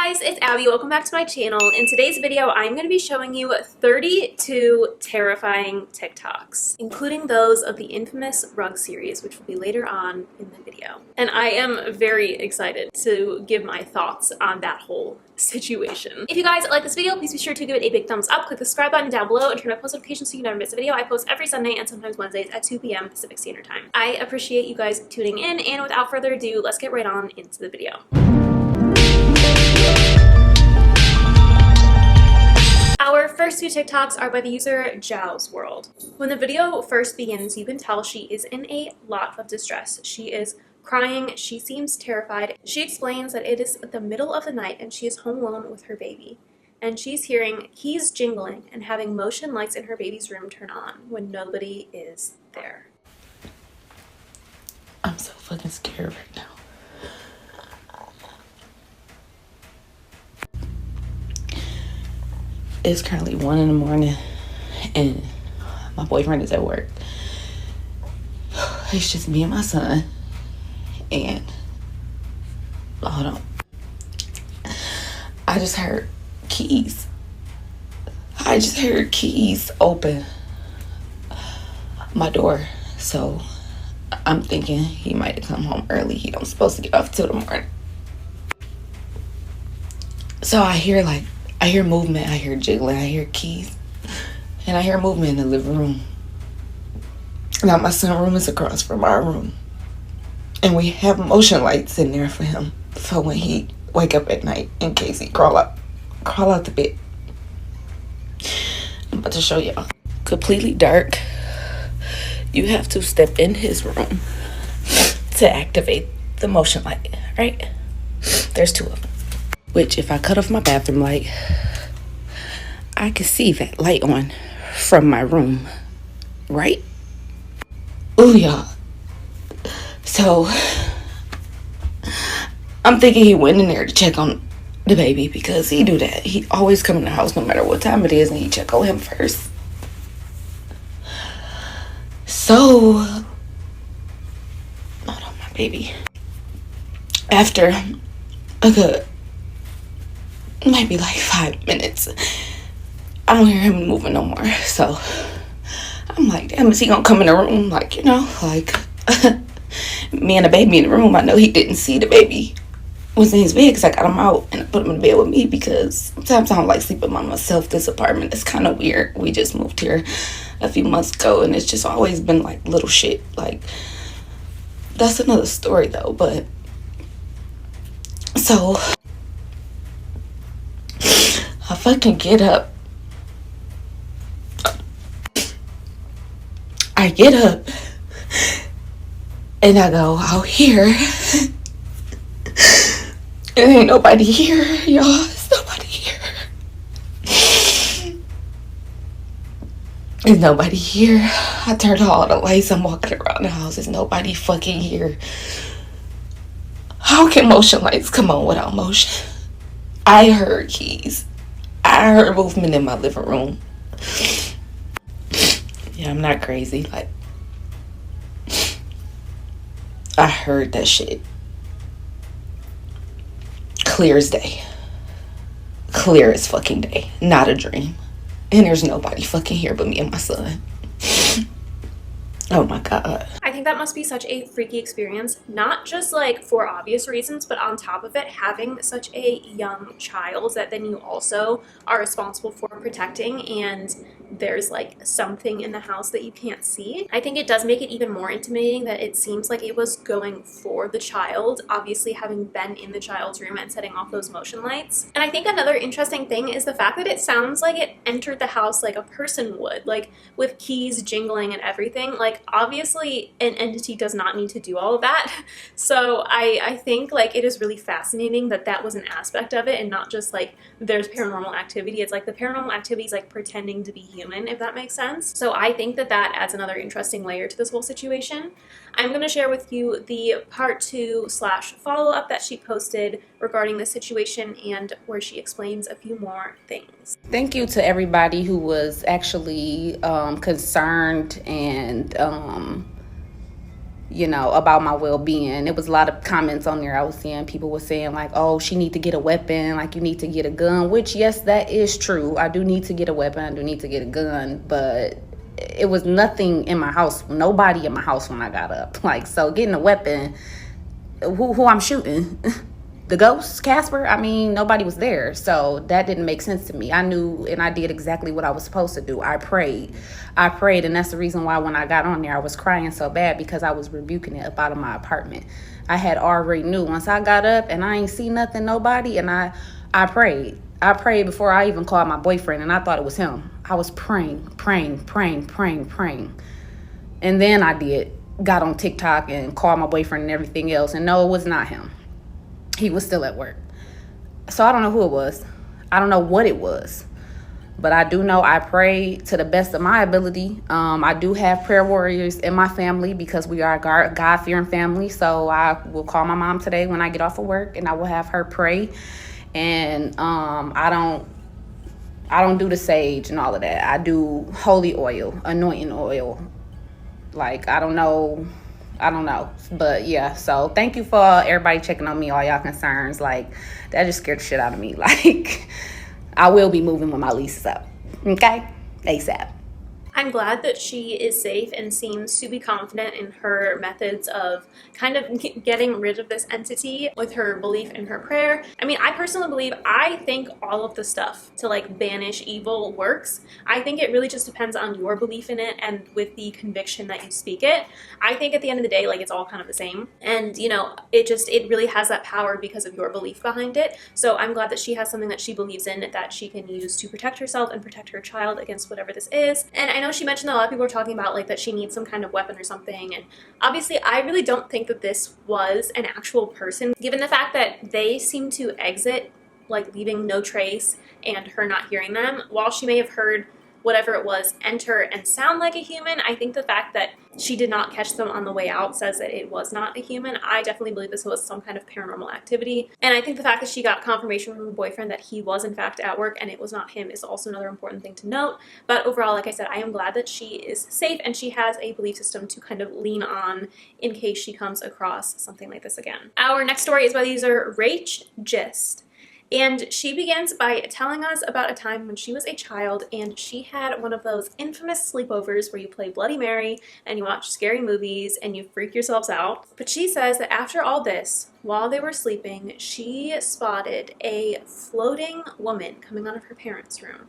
guys, it's Abby. Welcome back to my channel. In today's video, I'm going to be showing you 32 terrifying TikToks, including those of the infamous rug series, which will be later on in the video. And I am very excited to give my thoughts on that whole situation. If you guys like this video, please be sure to give it a big thumbs up, click the subscribe button down below, and turn on post notifications so you never miss a video. I post every Sunday and sometimes Wednesdays at 2 p.m. Pacific Standard Time. I appreciate you guys tuning in, and without further ado, let's get right on into the video. Our first two TikToks are by the user Jow's World. When the video first begins, you can tell she is in a lot of distress. She is crying, she seems terrified. She explains that it is the middle of the night and she is home alone with her baby. And she's hearing keys jingling and having motion lights in her baby's room turn on when nobody is there. I'm so fucking scared right now. It's currently 1 in the morning and my boyfriend is at work. It's just me and my son. And hold on. I just heard keys. I just heard keys open my door. So I'm thinking he might have come home early. He don't supposed to get off till the morning. So I hear movement, I hear jiggling, I hear keys, and I hear movement in the living room. Now my son's room is across from our room, and we have motion lights in there for him, so when he wake up at night, in case he crawl out the bed. I'm about to show y'all. Completely dark. You have to step in his room to activate the motion light, right? There's two of them. Which, if I cut off my bathroom light, I can see that light on from my room, right? Ooh, y'all. So, I'm thinking he went in there to check on the baby because he do that. He always come in the house no matter what time it is and he check on him first. So, hold on, my baby. After a good maybe like 5 minutes, I don't hear him moving no more. So I'm like, damn, is he gonna come in the room? Like, you know, like me and the baby in the room. I know he didn't see the baby was in his bed because I got him out and I put him in the bed with me because sometimes I don't like sleeping by myself. This apartment is kind of weird. We just moved here a few months ago and it's just always been like little shit. Like, that's another story though. But so I fucking get up. I get up and I go out here. And ain't nobody here, y'all. There's nobody here. There's nobody here. I turned all the lights. I'm walking around the house. There's nobody fucking here. How can motion lights come on without motion? I heard keys. I heard movement in my living room. Yeah, I'm not crazy. Like, I heard that shit. Clear as day. Clear as fucking day. Not a dream. And there's nobody fucking here but me and my son. Oh my God. I think that must be such a freaky experience, not just like for obvious reasons, but on top of it, having such a young child that then you also are responsible for protecting, and there's like something in the house that you can't see. I think it does make it even more intimidating that it seems like it was going for the child, obviously having been in the child's room and setting off those motion lights. And I think another interesting thing is the fact that it sounds like it entered the house like a person would, like with keys jingling and everything. Like, obviously an entity does not need to do all of that. So I think like it is really fascinating that that was an aspect of it and not just like there's paranormal activity. It's like the paranormal activity is like pretending to be human, if that makes sense. So I think that that adds another interesting layer to this whole situation. I'm going to share with you the part 2 / follow-up that she posted regarding the situation and where she explains a few more things. Thank you to everybody who was actually concerned and about my well-being. It was a lot of comments on there I was seeing. People were saying like, oh, she need to get a weapon, like you need to get a gun, which yes, that is true. I do need to get a weapon, I do need to get a gun, but it was nothing in my house, nobody in my house when I got up. Like, so getting a weapon, who I'm shooting? The ghost, Casper? I mean, nobody was there. So that didn't make sense to me. I knew and I did exactly what I was supposed to do. I prayed. And that's the reason why when I got on there, I was crying so bad, because I was rebuking it up out of my apartment. I had already knew once I got up and I ain't see nothing, nobody, and I prayed. I prayed before I even called my boyfriend, and I thought it was him. I was praying. And then got on TikTok and called my boyfriend and everything else. And no, it was not him. He was still at work. So I don't know who it was. I don't know what it was. But I do know I pray to the best of my ability. I do have prayer warriors in my family because we are a God-fearing family. So I will call my mom today when I get off of work, and I will have her pray. And I don't do the sage and all of that. I do holy oil, anointing oil. Like, I don't know. But yeah, so thank you for everybody checking on me, all y'all concerns. Like, that just scared the shit out of me. Like, I will be moving when my lease is up. Okay? ASAP. I'm glad that she is safe and seems to be confident in her methods of kind of getting rid of this entity with her belief in her prayer. I mean, I personally think all of the stuff to like banish evil works. I think it really just depends on your belief in it and with the conviction that you speak it. I think at the end of the day, like, it's all kind of the same. And, it really has that power because of your belief behind it. So I'm glad that she has something that she believes in that she can use to protect herself and protect her child against whatever this is. And I know she mentioned that a lot of people were talking about like that she needs some kind of weapon or something, and obviously I really don't think that this was an actual person, given the fact that they seem to exit like leaving no trace and her not hearing them. While she may have heard whatever it was enter and sound like a human, I think the fact that she did not catch them on the way out says that it was not a human. I definitely believe this was some kind of paranormal activity. And I think the fact that she got confirmation from her boyfriend that he was in fact at work and it was not him is also another important thing to note. But overall, like I said, I am glad that she is safe and she has a belief system to kind of lean on in case she comes across something like this again. Our next story is by the user Rachgist. And she begins by telling us about a time when she was a child and she had one of those infamous sleepovers where you play Bloody Mary and you watch scary movies and you freak yourselves out. But she says that after all this, while they were sleeping, she spotted a floating woman coming out of her parents' room.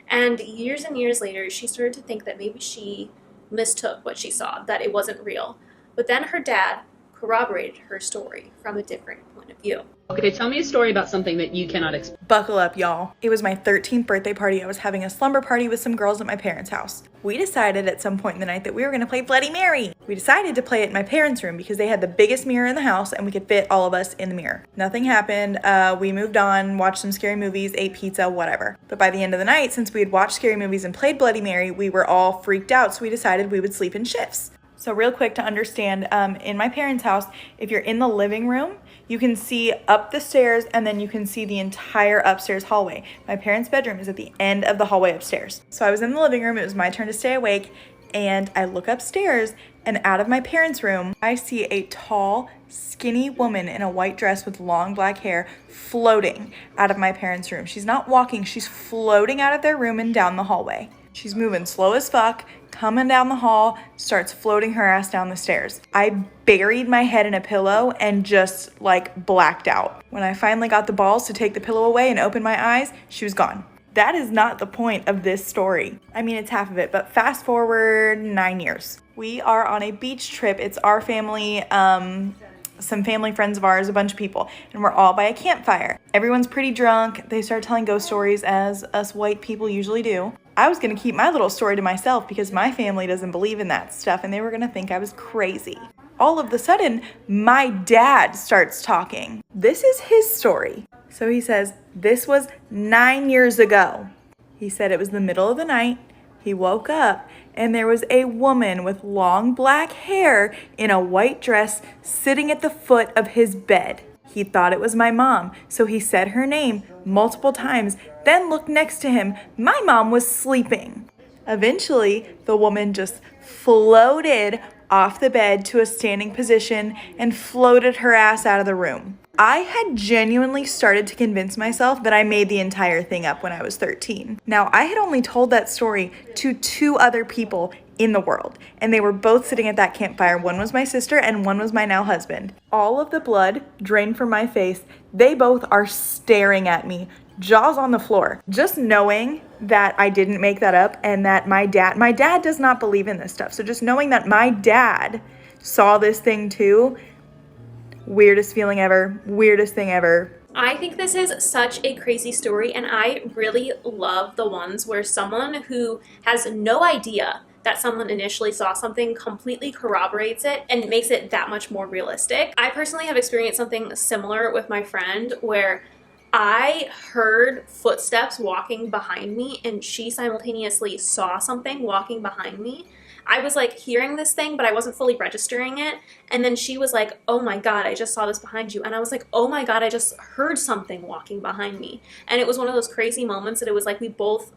And years later, she started to think that maybe she mistook what she saw, that it wasn't real. But then her dad corroborated her story from a different point of view. Okay, tell me a story about something that you cannot explain. Buckle up, y'all. It was my 13th birthday party. I was having a slumber party with some girls at my parents' house. We decided at some point in the night that we were going to play Bloody Mary. We decided to play it in my parents' room because they had the biggest mirror in the house and we could fit all of us in the mirror. Nothing happened. We moved on, watched some scary movies, ate pizza, whatever. But by the end of the night, since we had watched scary movies and played Bloody Mary, we were all freaked out, so we decided we would sleep in shifts. So real quick to understand, in my parents' house, if you're in the living room, you can see up the stairs and then you can see the entire upstairs hallway. My parents' bedroom is at the end of the hallway upstairs. So I was in the living room, it was my turn to stay awake, and I look upstairs and out of my parents' room, I see a tall, skinny woman in a white dress with long black hair floating out of my parents' room. She's not walking, she's floating out of their room and down the hallway. She's moving slow as fuck, coming down the hall, starts floating her ass down the stairs. I buried my head in a pillow and just like blacked out. When I finally got the balls to take the pillow away and open my eyes, she was gone. That is not the point of this story. I mean, it's half of it, but fast forward 9 years. We are on a beach trip. It's our family, some family friends of ours, a bunch of people, and we're all by a campfire. Everyone's pretty drunk. They start telling ghost stories as us white people usually do. I was going to keep my little story to myself because my family doesn't believe in that stuff and they were going to think I was crazy. All of a sudden, my dad starts talking. This is his story. So he says, this was 9 years ago. He said it was the middle of the night. He woke up and there was a woman with long black hair in a white dress sitting at the foot of his bed. He thought it was my mom, so he said her name multiple times, then looked next to him. My mom was sleeping. Eventually, the woman just floated off the bed to a standing position and floated her ass out of the room. I had genuinely started to convince myself that I made the entire thing up when I was 13. Now, I had only told that story to 2 other people in the world, and they were both sitting at that campfire. One was my sister and one was my now husband. All of the blood drained from my face. They both are staring at me, jaws on the floor. Just knowing that I didn't make that up and that my dad does not believe in this stuff. So just knowing that my dad saw this thing too, weirdest feeling ever, weirdest thing ever. I think this is such a crazy story, and I really love the ones where someone who has no idea that someone initially saw something completely corroborates it and makes it that much more realistic. I personally have experienced something similar with my friend where I heard footsteps walking behind me and she simultaneously saw something walking behind me. I was like hearing this thing, but I wasn't fully registering it. And then she was like, oh my God, I just saw this behind you. And I was like, oh my God, I just heard something walking behind me. And it was one of those crazy moments that it was like we both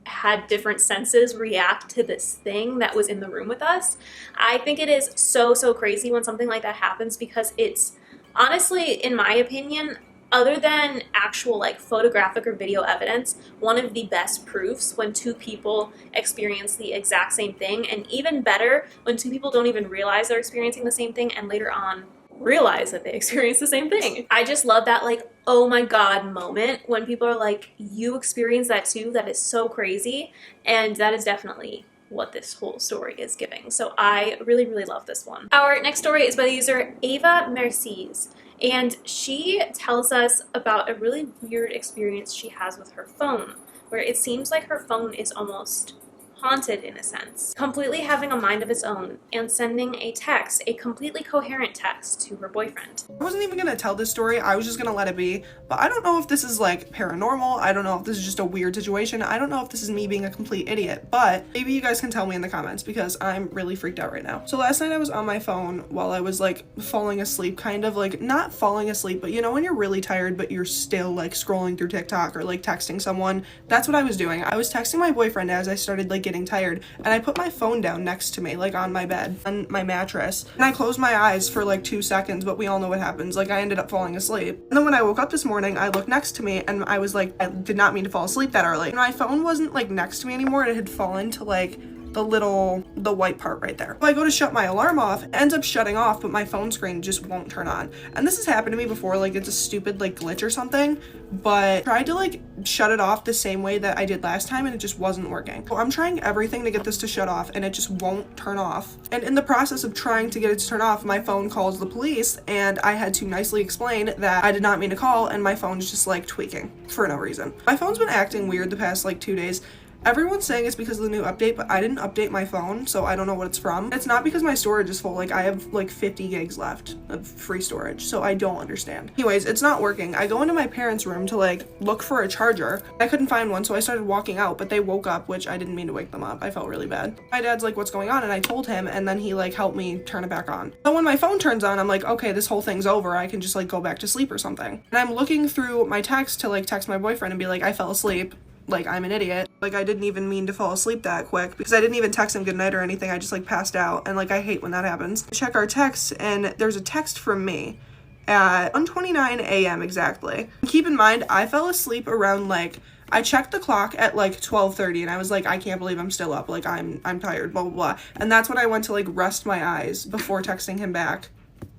had different senses react to this thing that was in the room with us. I think it is so crazy when something like that happens because it's honestly, in my opinion, other than actual like photographic or video evidence, one of the best proofs when 2 people experience the exact same thing, and even better when 2 people don't even realize they're experiencing the same thing and later on realize that they experience the same thing. I just love that like, oh my God moment when people are like, you experience that too. That is so crazy. And that is definitely what this whole story is giving. So I really love this one. Our next story is by the user Ava Meres. And she tells us about a really weird experience she has with her phone, where it seems like her phone is almost haunted in a sense, completely having a mind of its own and sending a text, a completely coherent text to her boyfriend. I wasn't even gonna tell this story, I was just gonna let it be, but I don't know if this is like paranormal, I don't know if this is just a weird situation, I don't know if this is me being a complete idiot, but maybe you guys can tell me in the comments because I'm really freaked out right now. So last night I was on my phone while I was like falling asleep, kind of like not falling asleep, but you know when you're really tired but you're still like scrolling through TikTok or like texting someone. That's what I was doing. I was texting my boyfriend as I started like getting tired, and I put my phone down next to me, like on my bed, on my mattress, and I closed my eyes for like 2 seconds, but we all know what happens, like I ended up falling asleep. And then when I woke up this morning, I looked next to me and I was like, I did not mean to fall asleep that early. And my phone wasn't like next to me anymore, it had fallen to like the white part right there. So I go to shut my alarm off, it ends up shutting off, but my phone screen just won't turn on. And this has happened to me before, like it's a stupid like glitch or something, but I tried to like shut it off the same way that I did last time and it just wasn't working. So I'm trying everything to get this to shut off and it just won't turn off. And in the process of trying to get it to turn off, my phone calls the police and I had to nicely explain that I did not mean to call and my phone's just like tweaking for no reason. My phone's been acting weird the past like 2 days. Everyone's saying it's because of the new update, but I didn't update my phone, so I don't know what it's from. It's not because my storage is full, like I have like 50 gigs left of free storage, so I don't understand. Anyways, it's not working. I go into my parents' room to like look for a charger. I couldn't find one, so I started walking out, but they woke up, which I didn't mean to wake them up. I felt really bad. My dad's like, what's going on? And I told him, and then he like helped me turn it back on. So when my phone turns on, I'm like, okay, this whole thing's over. I can just like go back to sleep or something. And I'm looking through my text to like text my boyfriend and be like, I fell asleep. Like, I'm an idiot. Like, I didn't even mean to fall asleep that quick because I didn't even text him goodnight or anything. I just, like, passed out. And, like, I hate when that happens. Check our texts, and there's a text from me at 1:29 a.m. exactly. Keep in mind, I fell asleep around, like, I checked the clock at, like, 12:30, and I was like, I can't believe I'm still up. Like, I'm tired, blah, blah, blah. And that's when I went to, like, rest my eyes before texting him back.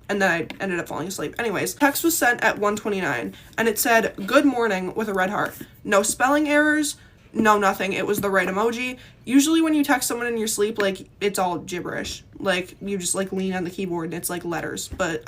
And then I ended up falling asleep. Anyways, text was sent at 1:29, and it said, good morning, with a red heart. No spelling errors, no nothing. It was the right emoji. Usually when you text someone in your sleep, like, it's all gibberish. Like, you just, like, lean on the keyboard and it's, like, letters. But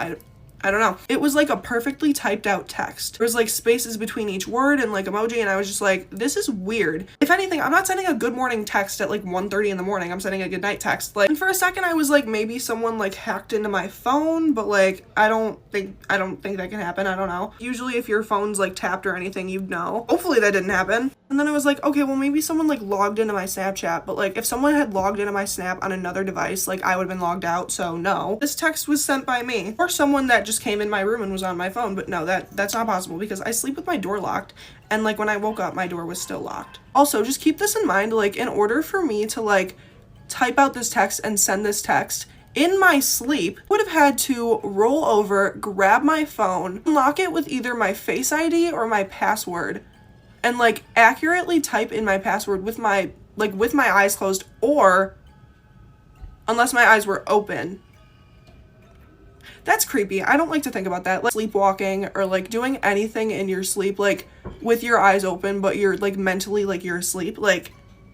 I don't know. It was like a perfectly typed out text. There was like spaces between each word and like emoji, and I was just like, this is weird. If anything, I'm not sending a good morning text at like 1:30 in the morning. I'm sending a good night text. Like, and for a second I was like, maybe someone like hacked into my phone, but like I don't think that can happen. I don't know. Usually if your phone's like tapped or anything, you'd know. Hopefully that didn't happen. And then I was like, okay, well maybe someone like logged into my Snapchat, but like if someone had logged into my Snap on another device, like I would have been logged out, so no. This text was sent by me or someone that just came in my room and was on my phone, but no, that's not possible because I sleep with my door locked, and like when I woke up my door was still locked. Also, just keep this in mind, like in order for me to like type out this text and send this text, in my sleep, would have had to roll over, grab my phone, unlock it with either my Face ID or my password, and like accurately type in my password with my eyes closed, or unless my eyes were open. That's creepy. I don't like to think about that. Like sleepwalking or like doing anything in your sleep, like with your eyes open, but you're like mentally like you're asleep. Like,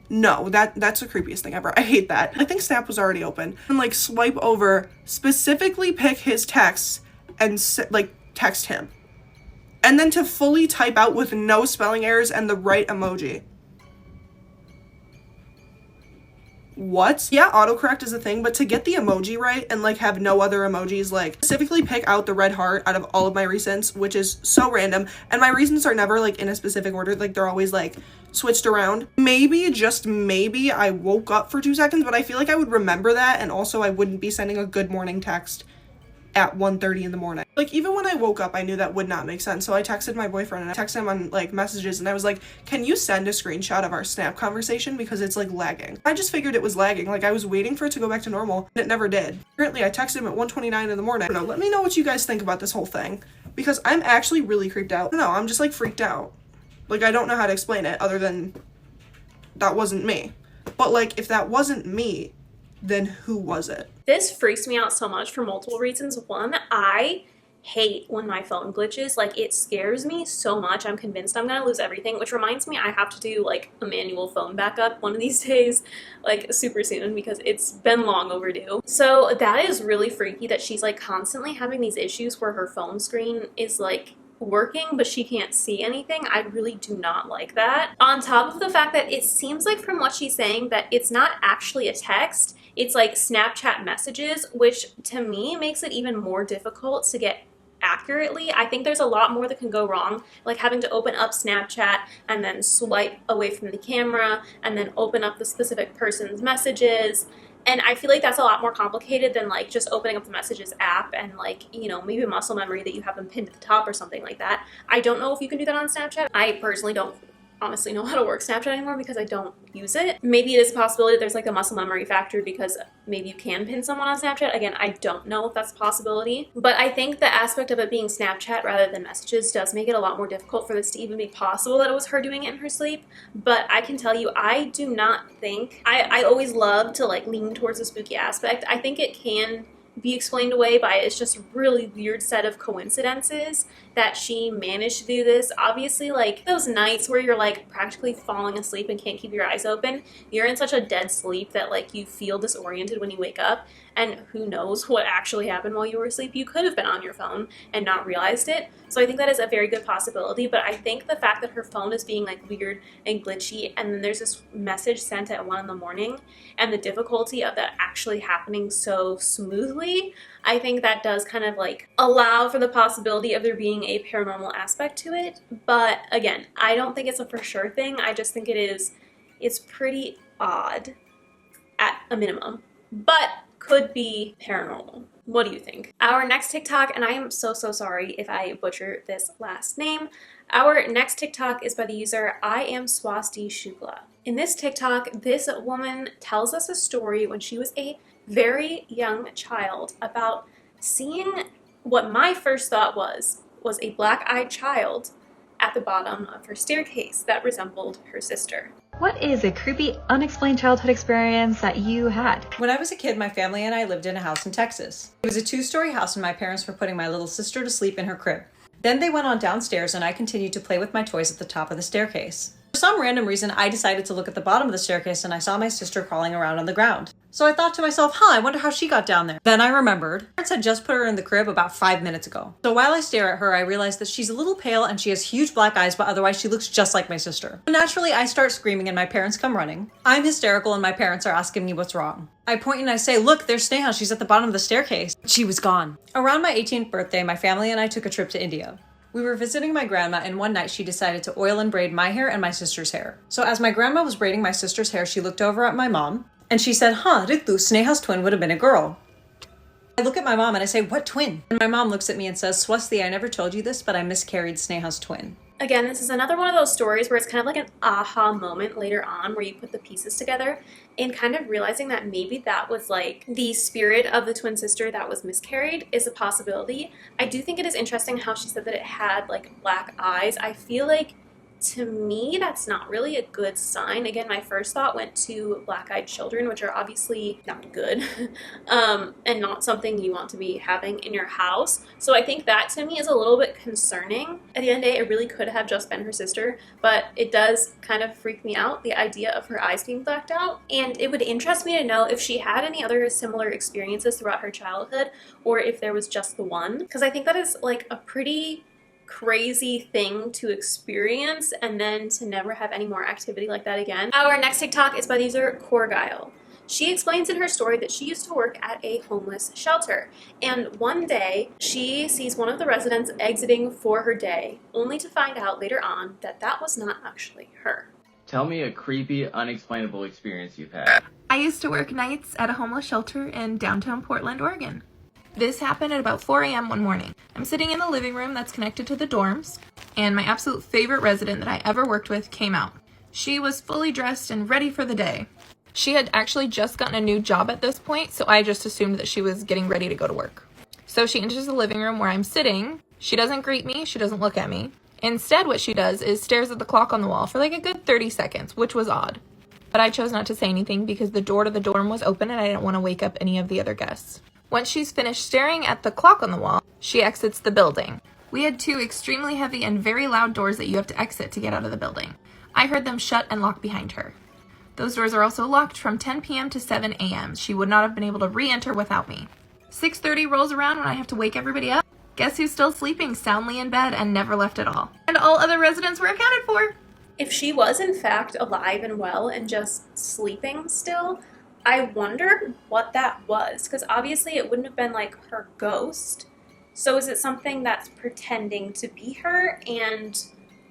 no, that's the creepiest thing ever. I hate that. I think Snap was already open. And like swipe over, specifically pick his texts and like text him. And then to fully type out with no spelling errors and the right emoji. What? Yeah, autocorrect is a thing, but to get the emoji right and like have no other emojis, like specifically pick out the red heart out of all of my recents, which is so random, and my recents are never like in a specific order, like they're always like switched around. Maybe, just maybe, I woke up for 2 seconds, but I feel like I would remember that, and also I wouldn't be sending a good morning text at 1:30 in the morning. Like, even when I woke up, I knew that would not make sense. So I texted my boyfriend and I texted him on like messages, and I was like, can you send a screenshot of our Snap conversation because it's like lagging? I just figured it was lagging. Like, I was waiting for it to go back to normal and it never did. Currently, I texted him at 1:29 in the morning. I don't know, let me know what you guys think about this whole thing, because I'm actually really creeped out. No, I'm just like freaked out. Like, I don't know how to explain it other than that wasn't me. But like, if that wasn't me, then who was it? This freaks me out so much for multiple reasons. One, I hate when my phone glitches. Like, it scares me so much. I'm convinced I'm gonna lose everything, which reminds me I have to do like a manual phone backup one of these days, like super soon, because it's been long overdue. So that is really freaky that she's like constantly having these issues where her phone screen is like working but she can't see anything. I really do not like that. On top of the fact that it seems like from what she's saying that it's not actually a text, it's like Snapchat messages, which to me makes it even more difficult to get accurately. I think there's a lot more that can go wrong, like having to open up Snapchat and then swipe away from the camera and then open up the specific person's messages. And I feel like that's a lot more complicated than like just opening up the messages app and like, you know, maybe muscle memory that you have them pinned at the top or something like that. I don't know if you can do that on Snapchat. I personally don't honestly know how to work Snapchat anymore because I don't use it. Maybe it is a possibility that there's like a muscle memory factor because maybe you can pin someone on Snapchat. Again, I don't know if that's a possibility, but I think the aspect of it being Snapchat rather than messages does make it a lot more difficult for this to even be possible that it was her doing it in her sleep. But I can tell you, I do not think, I always love to like lean towards the spooky aspect. I think it can be explained away by it's just a really weird set of coincidences that she managed to do this. Obviously, like those nights where you're like practically falling asleep and can't keep your eyes open, you're in such a dead sleep that like you feel disoriented when you wake up, and who knows what actually happened while you were asleep. You could have been on your phone and not realized it. So I think that is a very good possibility, but I think the fact that her phone is being like weird and glitchy, and then there's this message sent at 1 a.m, and the difficulty of that actually happening so smoothly, I think that does kind of like allow for the possibility of there being a paranormal aspect to it. But again, I don't think it's a for sure thing. I just think it's pretty odd at a minimum, but could be paranormal. What do you think? Our next TikTok, and I am so sorry if I butcher this last name. Our next TikTok is by the user I am Swasti Shukla. In this TikTok, this woman tells us a story when she was a very young child about seeing what my first thought was a black-eyed child at the bottom of her staircase that resembled her sister. What is a creepy, unexplained childhood experience that you had? When I was a kid, my family and I lived in a house in Texas. It was a 2-story house and my parents were putting my little sister to sleep in her crib. Then they went on downstairs and I continued to play with my toys at the top of the staircase. For some random reason, I decided to look at the bottom of the staircase and I saw my sister crawling around on the ground. So I thought to myself, I wonder how she got down there. Then I remembered, my parents had just put her in the crib about 5 minutes ago. So while I stare at her, I realize that she's a little pale and she has huge black eyes, but otherwise she looks just like my sister. So naturally, I start screaming and my parents come running. I'm hysterical and my parents are asking me what's wrong. I point and I say, look, there's Sneha, she's at the bottom of the staircase. She was gone. Around my 18th birthday, my family and I took a trip to India. We were visiting my grandma and one night she decided to oil and braid my hair and my sister's hair. So as my grandma was braiding my sister's hair, she looked over at my mom and she said, Ritu, Sneha's twin would have been a girl. I look at my mom and I say, what twin? And my mom looks at me and says, Swasti, I never told you this, but I miscarried Sneha's twin. Again, this is another one of those stories where it's kind of like an aha moment later on where you put the pieces together and kind of realizing that maybe that was like the spirit of the twin sister that was miscarried is a possibility. I do think it is interesting how she said that it had like black eyes. I feel like to me, that's not really a good sign. Again, my first thought went to black-eyed children, which are obviously not good, and not something you want to be having in your house. So I think that to me is a little bit concerning. At the end of the day, it really could have just been her sister, but it does kind of freak me out, the idea of her eyes being blacked out. And it would interest me to know if she had any other similar experiences throughout her childhood, or if there was just the one, because I think that is like a pretty crazy thing to experience and then to never have any more activity like that again. Our next TikTok is by the user Corgyle. She explains in her story that she used to work at a homeless shelter, and one day she sees one of the residents exiting for her day, only to find out later on that that was not actually her. Tell me a creepy, unexplainable experience you've had. I used to work nights at a homeless shelter in downtown Portland, Oregon. This happened at about 4 a.m. one morning. I'm sitting in the living room that's connected to the dorms, and my absolute favorite resident that I ever worked with came out. She was fully dressed and ready for the day. She had actually just gotten a new job at this point, so I just assumed that she was getting ready to go to work. So she enters the living room where I'm sitting. She doesn't greet me, she doesn't look at me. Instead, what she does is stares at the clock on the wall for like a good 30 seconds, which was odd. But I chose not to say anything because the door to the dorm was open and I didn't want to wake up any of the other guests. Once she's finished staring at the clock on the wall, she exits the building. We had 2 extremely heavy and very loud doors that you have to exit to get out of the building. I heard them shut and lock behind her. Those doors are also locked from 10 p.m. to 7 a.m. She would not have been able to re-enter without me. 6:30 rolls around when I have to wake everybody up. Guess who's still sleeping soundly in bed and never left at all? And all other residents were accounted for. If she was in fact alive and well and just sleeping still, I wonder what that was, because obviously it wouldn't have been like her ghost. So is it something that's pretending to be her, and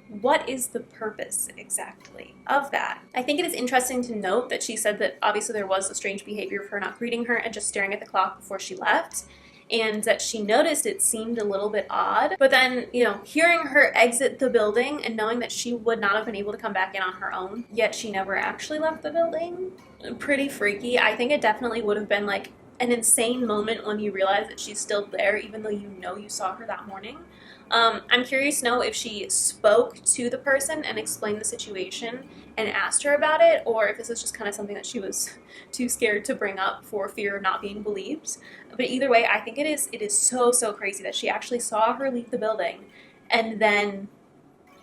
what is the purpose exactly of that? I think it is interesting to note that she said that obviously there was a strange behavior of her not greeting her and just staring at the clock before she left, and that she noticed it seemed a little bit odd. But then, hearing her exit the building and knowing that she would not have been able to come back in on her own, yet she never actually left the building, pretty freaky. I think it definitely would have been like an insane moment when you realize that she's still there, even though you saw her that morning. I'm curious to know if she spoke to the person and explained the situation and asked her about it, or if this is just kind of something that she was too scared to bring up for fear of not being believed. But either way, I think it is so crazy that she actually saw her leave the building and then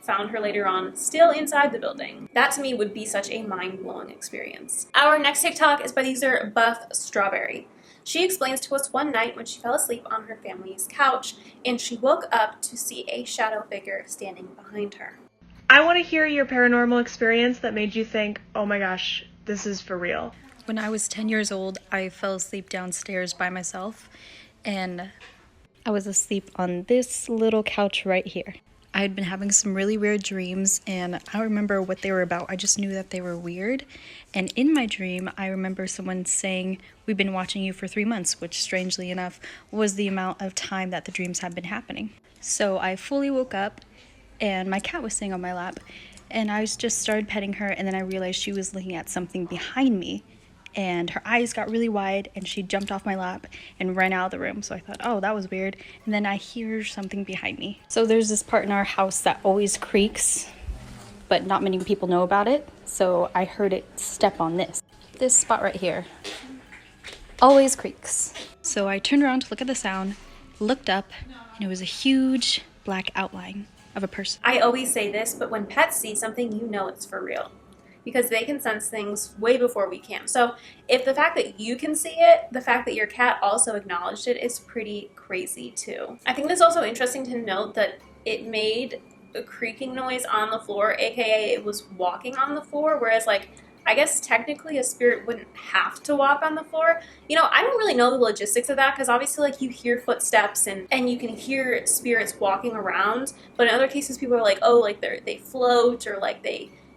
found her later on still inside the building. That to me would be such a mind-blowing experience. Our next TikTok is by the user Buff Strawberry. She explains to us one night when she fell asleep on her family's couch and she woke up to see a shadow figure standing behind her. I want to hear your paranormal experience that made you think, oh my gosh, this is for real. When I was 10 years old, I fell asleep downstairs by myself, and I was asleep on this little couch right here. I had been having some really weird dreams, and I don't remember what they were about. I just knew that they were weird. And in my dream, I remember someone saying, "We've been watching you for 3 months," which strangely enough was the amount of time that the dreams had been happening. So I fully woke up, and my cat was sitting on my lap, and I just started petting her, and then I realized she was looking at something behind me. And her eyes got really wide, and she jumped off my lap and ran out of the room. So I thought, oh, that was weird. And then I hear something behind me. So there's this part in our house that always creaks, but not many people know about it. So I heard it step on this spot right here. Always creaks. So I turned around to look at the sound, looked up, and it was a huge black outline of a person. I always say this, but when pets see something, you know it's for real, because they can sense things way before we can. So if the fact that you can see it, the fact that your cat also acknowledged it is pretty crazy too. I think it's also interesting to note that it made a creaking noise on the floor, aka it was walking on the floor, whereas I guess technically a spirit wouldn't have to walk on the floor. I don't really know the logistics of that, because obviously you hear footsteps and you can hear spirits walking around, but in other cases people are like, oh, they float, or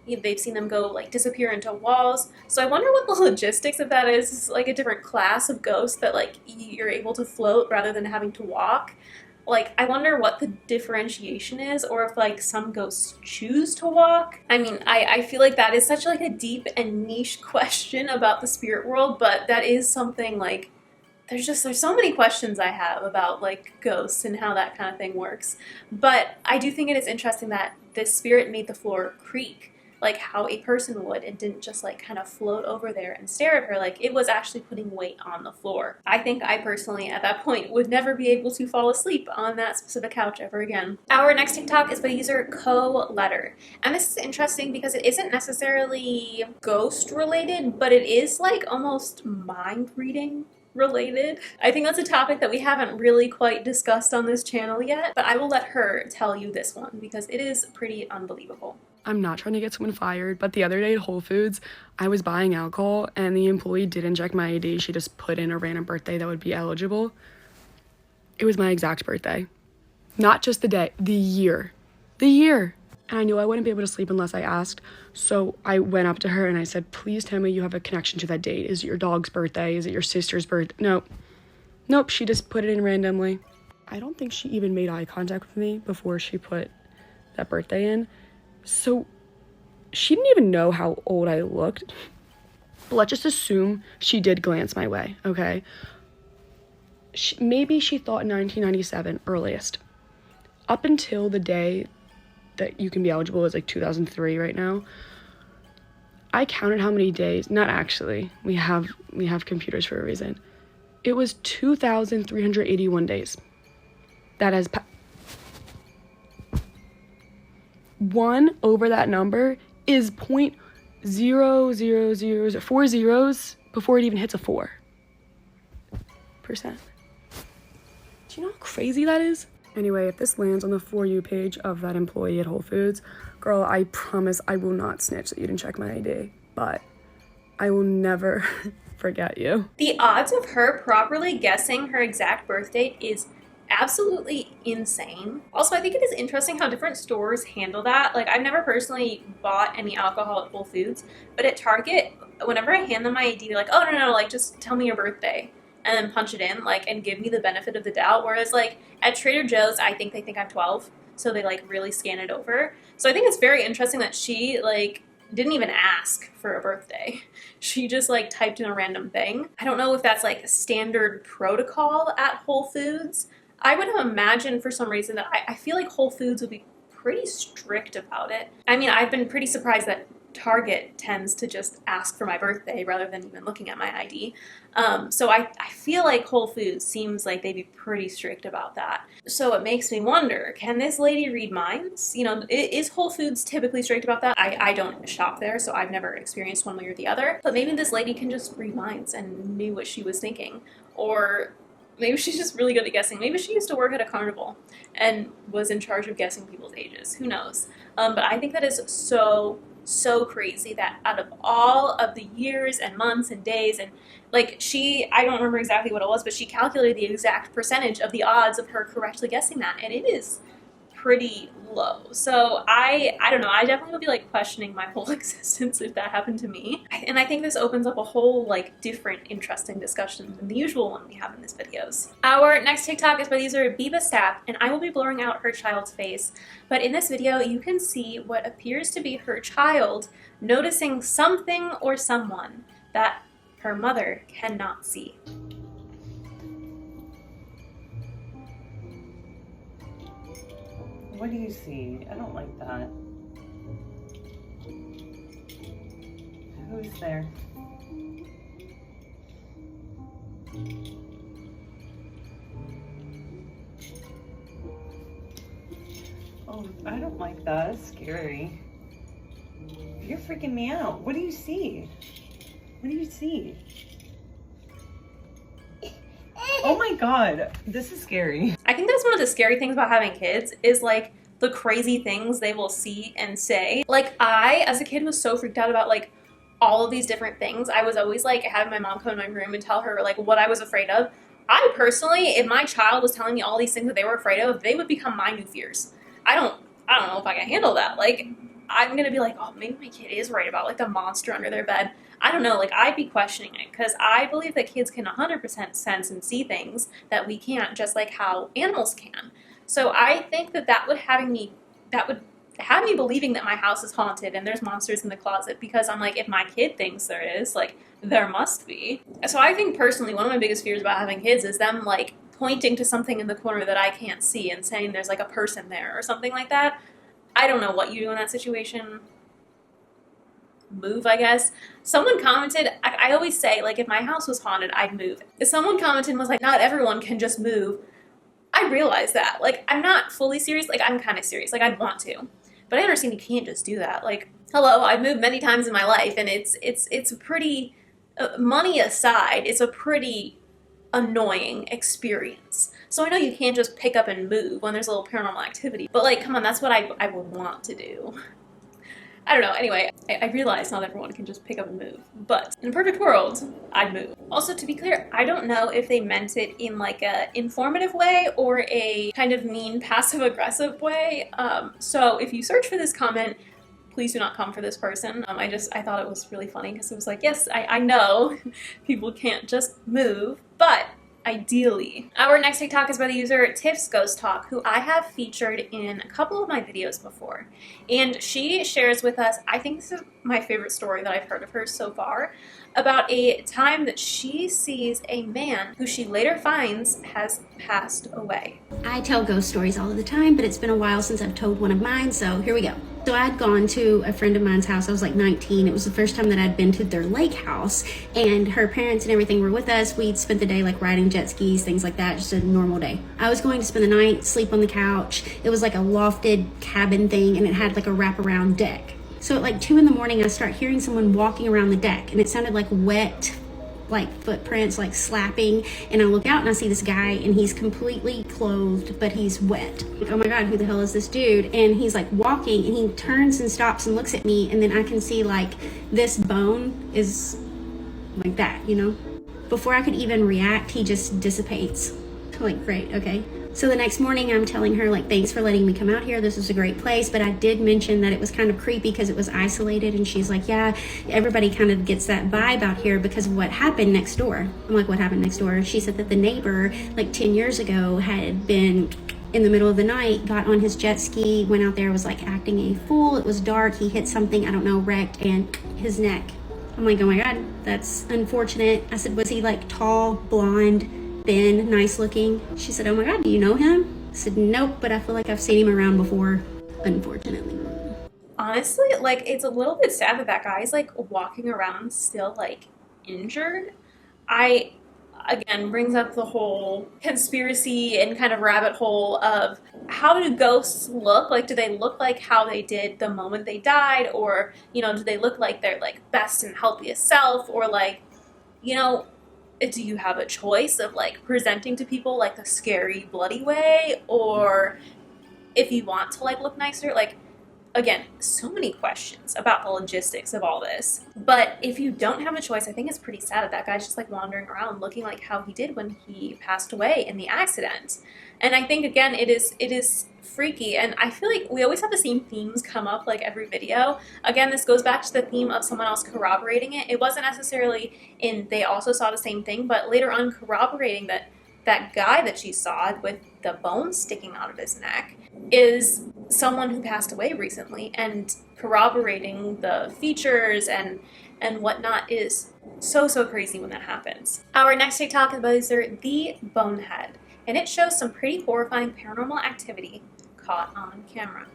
they've seen them go disappear into walls. So I wonder what the logistics of that is. It's like a different class of ghosts that you're able to float rather than having to walk. Like, I wonder what the differentiation is, or if like some ghosts choose to walk. I mean, I feel like that is such like a deep and niche question about the spirit world, but that is something like there's so many questions I have about like ghosts and how that kind of thing works. But I do think it is interesting that this spirit made the floor creak, like how a person would, and didn't just like kind of float over there and stare at her. Like it was actually putting weight on the floor. I think I personally at that point would never be able to fall asleep on that specific couch ever again. Our next TikTok is by user Co-Letter. And this is interesting because it isn't necessarily ghost related, but it is like almost mind reading related. I think that's a topic that we haven't really quite discussed on this channel yet, but I will let her tell you this one because it is pretty unbelievable. I'm not trying to get someone fired, but the other day at Whole Foods, I was buying alcohol and the employee didn't check my ID. She just put in a random birthday that would be eligible. It was my exact birthday. Not just the day, the year. The year. And I knew I wouldn't be able to sleep unless I asked. So I went up to her and I said, please tell me you have a connection to that date. Is it your dog's birthday? Is it your sister's birthday? Nope, she just put it in randomly. I don't think she even made eye contact with me before she put that birthday in. So she didn't even know how old I looked. But let's just assume she did glance my way, okay? Maybe she thought 1997 earliest. Up until the day that you can be eligible is like 2003 right now. I counted how many days. Not actually. We have computers for a reason. It was 2,381 days. That has 1 over that number is 0.0004 4 zeros before it even hits a 4%. Do you know how crazy that is? Anyway, if this lands on the For You page of that employee at Whole Foods, girl, I promise I will not snitch that you didn't check my ID, but I will never forget you. The odds of her properly guessing her exact birth date is absolutely insane. Also, I think it is interesting how different stores handle that. Like, I've never personally bought any alcohol at Whole Foods, but at Target, whenever I hand them my ID, they're like, oh, no, like, just tell me your birthday. And then punch it in, like, and give me the benefit of the doubt. Whereas, like, at Trader Joe's, I think they think I'm 12, so they, like, really scan it over. So I think it's very interesting that she, like, didn't even ask for a birthday. She just, like, typed in a random thing. I don't know if that's, like, standard protocol at Whole Foods. I would have imagined for some reason that I feel like Whole Foods would be pretty strict about it. I mean, I've been pretty surprised that Target tends to just ask for my birthday rather than even looking at my ID. So I feel like Whole Foods seems like they'd be pretty strict about that. So it makes me wonder, can this lady read minds? You know, is Whole Foods typically strict about that? I don't shop there, so I've never experienced one way or the other. But maybe this lady can just read minds and knew what she was thinking. Or maybe she's just really good at guessing. Maybe she used to work at a carnival and was in charge of guessing people's ages. Who knows? But I think that is so crazy that out of all of the years and months and days, and like I don't remember exactly what it was, but she calculated the exact percentage of the odds of her correctly guessing that, and it is pretty low. So I don't know, I definitely would be like questioning my whole existence if that happened to me. And I think this opens up a whole like different interesting discussion than the usual one we have in these videos. Our next TikTok is by the user Biba Sap, and I will be blurring out her child's face, but in this video you can see what appears to be her child noticing something or someone that her mother cannot see. What do you see? I don't like that. Who's there? Oh, I don't like that. It's scary. You're freaking me out. What do you see? What do you see? Oh my god, this is scary. I think that's one of the scary things about having kids is like the crazy things they will see and say. Like I, as a kid, was so freaked out about like all of these different things. I was always like having my mom come in my room and tell her like what I was afraid of. I personally, if my child was telling me all these things that they were afraid of, they would become my new fears. I don't know if I can handle that. Like I'm gonna be like, oh, maybe my kid is right about like the monster under their bed. I don't know, like I'd be questioning it because I believe that kids can 100% sense and see things that we can't, just like how animals can. So I think that would have me believing that my house is haunted and there's monsters in the closet, because I'm like, if my kid thinks there is, like there must be. So I think personally one of my biggest fears about having kids is them like pointing to something in the corner that I can't see and saying there's like a person there or something like that. I don't know what you do in that situation. Move, I guess. Someone commented, I always say, like, if my house was haunted, I'd move. If someone commented and was like, not everyone can just move, I realize that. Like, I'm not fully serious. Like, I'm kind of serious. Like, I'd want to. But I understand you can't just do that. Like, hello, I've moved many times in my life, and it's a pretty, money aside, it's a pretty annoying experience. So I know you can't just pick up and move when there's a little paranormal activity. But, like, come on, that's what I would want to do. I don't know. Anyway, I realize not everyone can just pick up and move, but in a perfect world, I'd move. Also, to be clear, I don't know if they meant it in like a informative way or a kind of mean passive-aggressive way. So if you search for this comment, please do not come for this person. I thought it was really funny because it was like, yes, I know people can't just move, but ideally. Our next TikTok is by the user Tiff's Ghost Talk, who I have featured in a couple of my videos before. And she shares with us, I think this is my favorite story that I've heard of hers so far, about a time that she sees a man who she later finds has passed away. I tell ghost stories all of the time, but it's been a while since I've told one of mine, so here we go. So I'd gone to a friend of mine's house. I was like 19. It was the first time that I'd been to their lake house, and her parents and everything were with us. We'd spent the day like riding jet skis, things like that, just a normal day. I was going to spend the night, sleep on the couch. It was like a lofted cabin thing, and it had like a wraparound deck. So at like 2 in the morning, I start hearing someone walking around the deck, and it sounded like wet, like footprints, like slapping, and I look out and I see this guy, and he's completely clothed, but he's wet. Like, oh my God, who the hell is this dude? And he's like walking, and he turns and stops and looks at me, and then I can see like this bone is like that, you know? Before I could even react, he just dissipates. Like, great, okay. So the next morning I'm telling her like, thanks for letting me come out here. This is a great place. But I did mention that it was kind of creepy because it was isolated. And she's like, yeah, everybody kind of gets that vibe out here because of what happened next door. I'm like, what happened next door? She said that the neighbor like 10 years ago had been in the middle of the night, got on his jet ski, went out there, was like acting a fool. It was dark. He hit something, I don't know, wrecked, and his neck. I'm like, oh my God, that's unfortunate. I said, was he like tall, blonde, thin, nice looking? She said, oh my God, do you know him? I said, nope, but I feel like I've seen him around before, unfortunately. Honestly, like, it's a little bit sad that that guy's like walking around still like injured. Again, brings up the whole conspiracy and kind of rabbit hole of how do ghosts look? Like, do they look like how they did the moment they died? Or, you know, do they look like their like best and healthiest self? Or like, you know, do you have a choice of like presenting to people like the scary bloody way, or if you want to like look nicer? Like, again, so many questions about the logistics of all this. But if you don't have a choice, I think it's pretty sad that that guy's just like wandering around looking like how he did when he passed away in the accident. And I think, again, it is freaky, and I feel like we always have the same themes come up like every video. Again, this goes back to the theme of someone else corroborating it. It wasn't necessarily in they also saw the same thing, but later on corroborating that guy that she saw with the bone sticking out of his neck is someone who passed away recently, and corroborating the features and whatnot is so crazy when that happens. Our next TikTok is by user The Bonehead, and it shows some pretty horrifying paranormal activity caught on camera.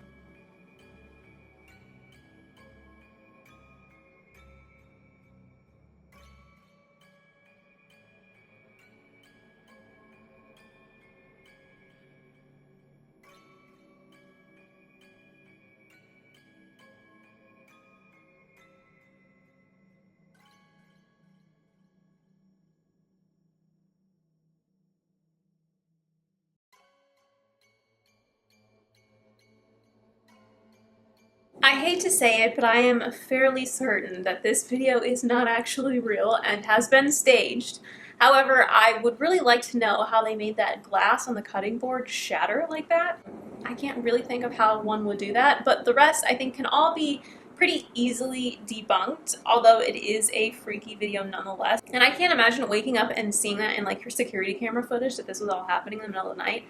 I hate to say it, but I am fairly certain that this video is not actually real and has been staged. However, I would really like to know how they made that glass on the cutting board shatter like that. I can't really think of how one would do that, but the rest I think can all be pretty easily debunked, although it is a freaky video nonetheless. And I can't imagine waking up and seeing that in like your security camera footage that this was all happening in the middle of the night.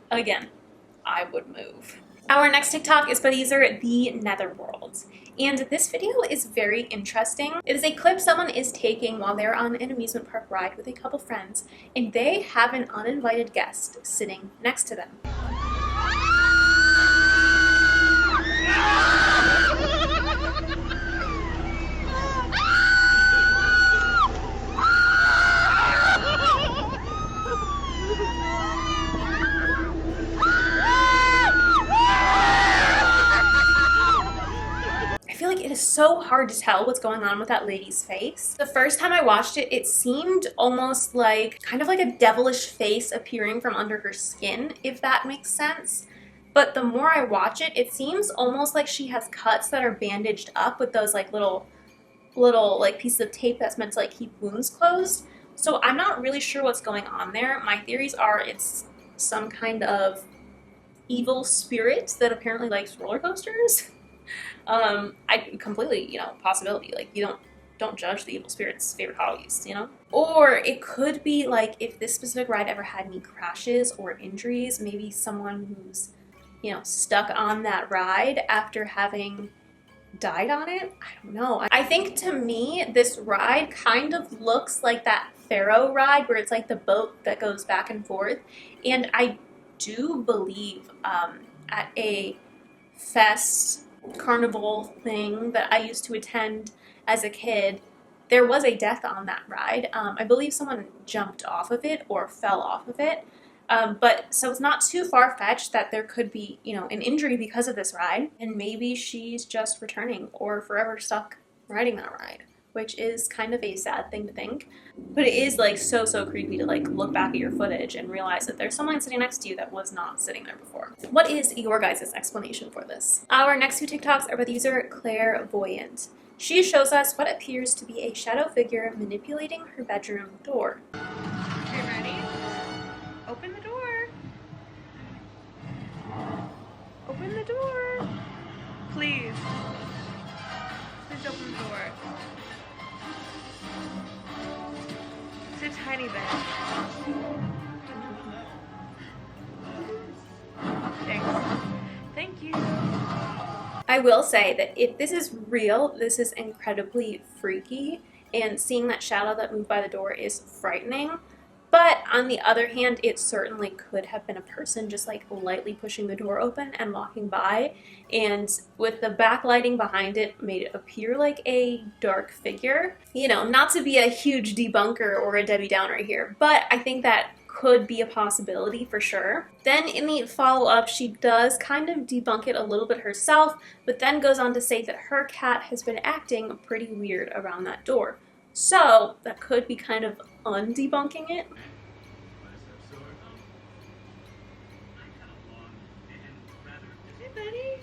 Again, I would move. Our next TikTok is by the user The Netherworld. And this video is very interesting. It is a clip someone is taking while they're on an amusement park ride with a couple friends, and they have an uninvited guest sitting next to them. It is so hard to tell what's going on with that lady's face. The first time I watched it, it seemed almost like kind of like a devilish face appearing from under her skin, if that makes sense. But the more I watch it, it seems almost like she has cuts that are bandaged up with those like little like pieces of tape that's meant to like keep wounds closed. So I'm not really sure what's going on there. My theories are it's some kind of evil spirit that apparently likes roller coasters. I completely, possibility. Like, you don't judge the evil spirit's favorite hobbies, Or it could be like if this specific ride ever had any crashes or injuries, maybe someone who's, stuck on that ride after having died on it. I don't know. I think to me, this ride kind of looks like that Pharaoh ride where it's like the boat that goes back and forth. And I do believe at a fest carnival thing that I used to attend as a kid, there was a death on that ride. I believe someone jumped off of it or fell off of it. But so it's not too far-fetched that there could be, an injury because of this ride. And maybe she's just returning or forever stuck riding that ride, which is kind of a sad thing to think. But it is like so creepy to like look back at your footage and realize that there's someone sitting next to you that was not sitting there before. What is your guys' explanation for this? Our next two TikToks are by the user Clairvoyant. She shows us what appears to be a shadow figure manipulating her bedroom door. Okay, ready? Open the door. Open the door. Please. Please open the door. It's a tiny bit. Thanks. Thank you. I will say that if this is real, this is incredibly freaky, and seeing that shadow that moved by the door is frightening. But on the other hand, it certainly could have been a person just like lightly pushing the door open and walking by, and with the backlighting behind it made it appear like a dark figure. Not to be a huge debunker or a Debbie Downer here, but I think that could be a possibility for sure. Then in the follow-up, she does kind of debunk it a little bit herself, but then goes on to say that her cat has been acting pretty weird around that door. So that could be kind of undebunking it. Hey, buddy.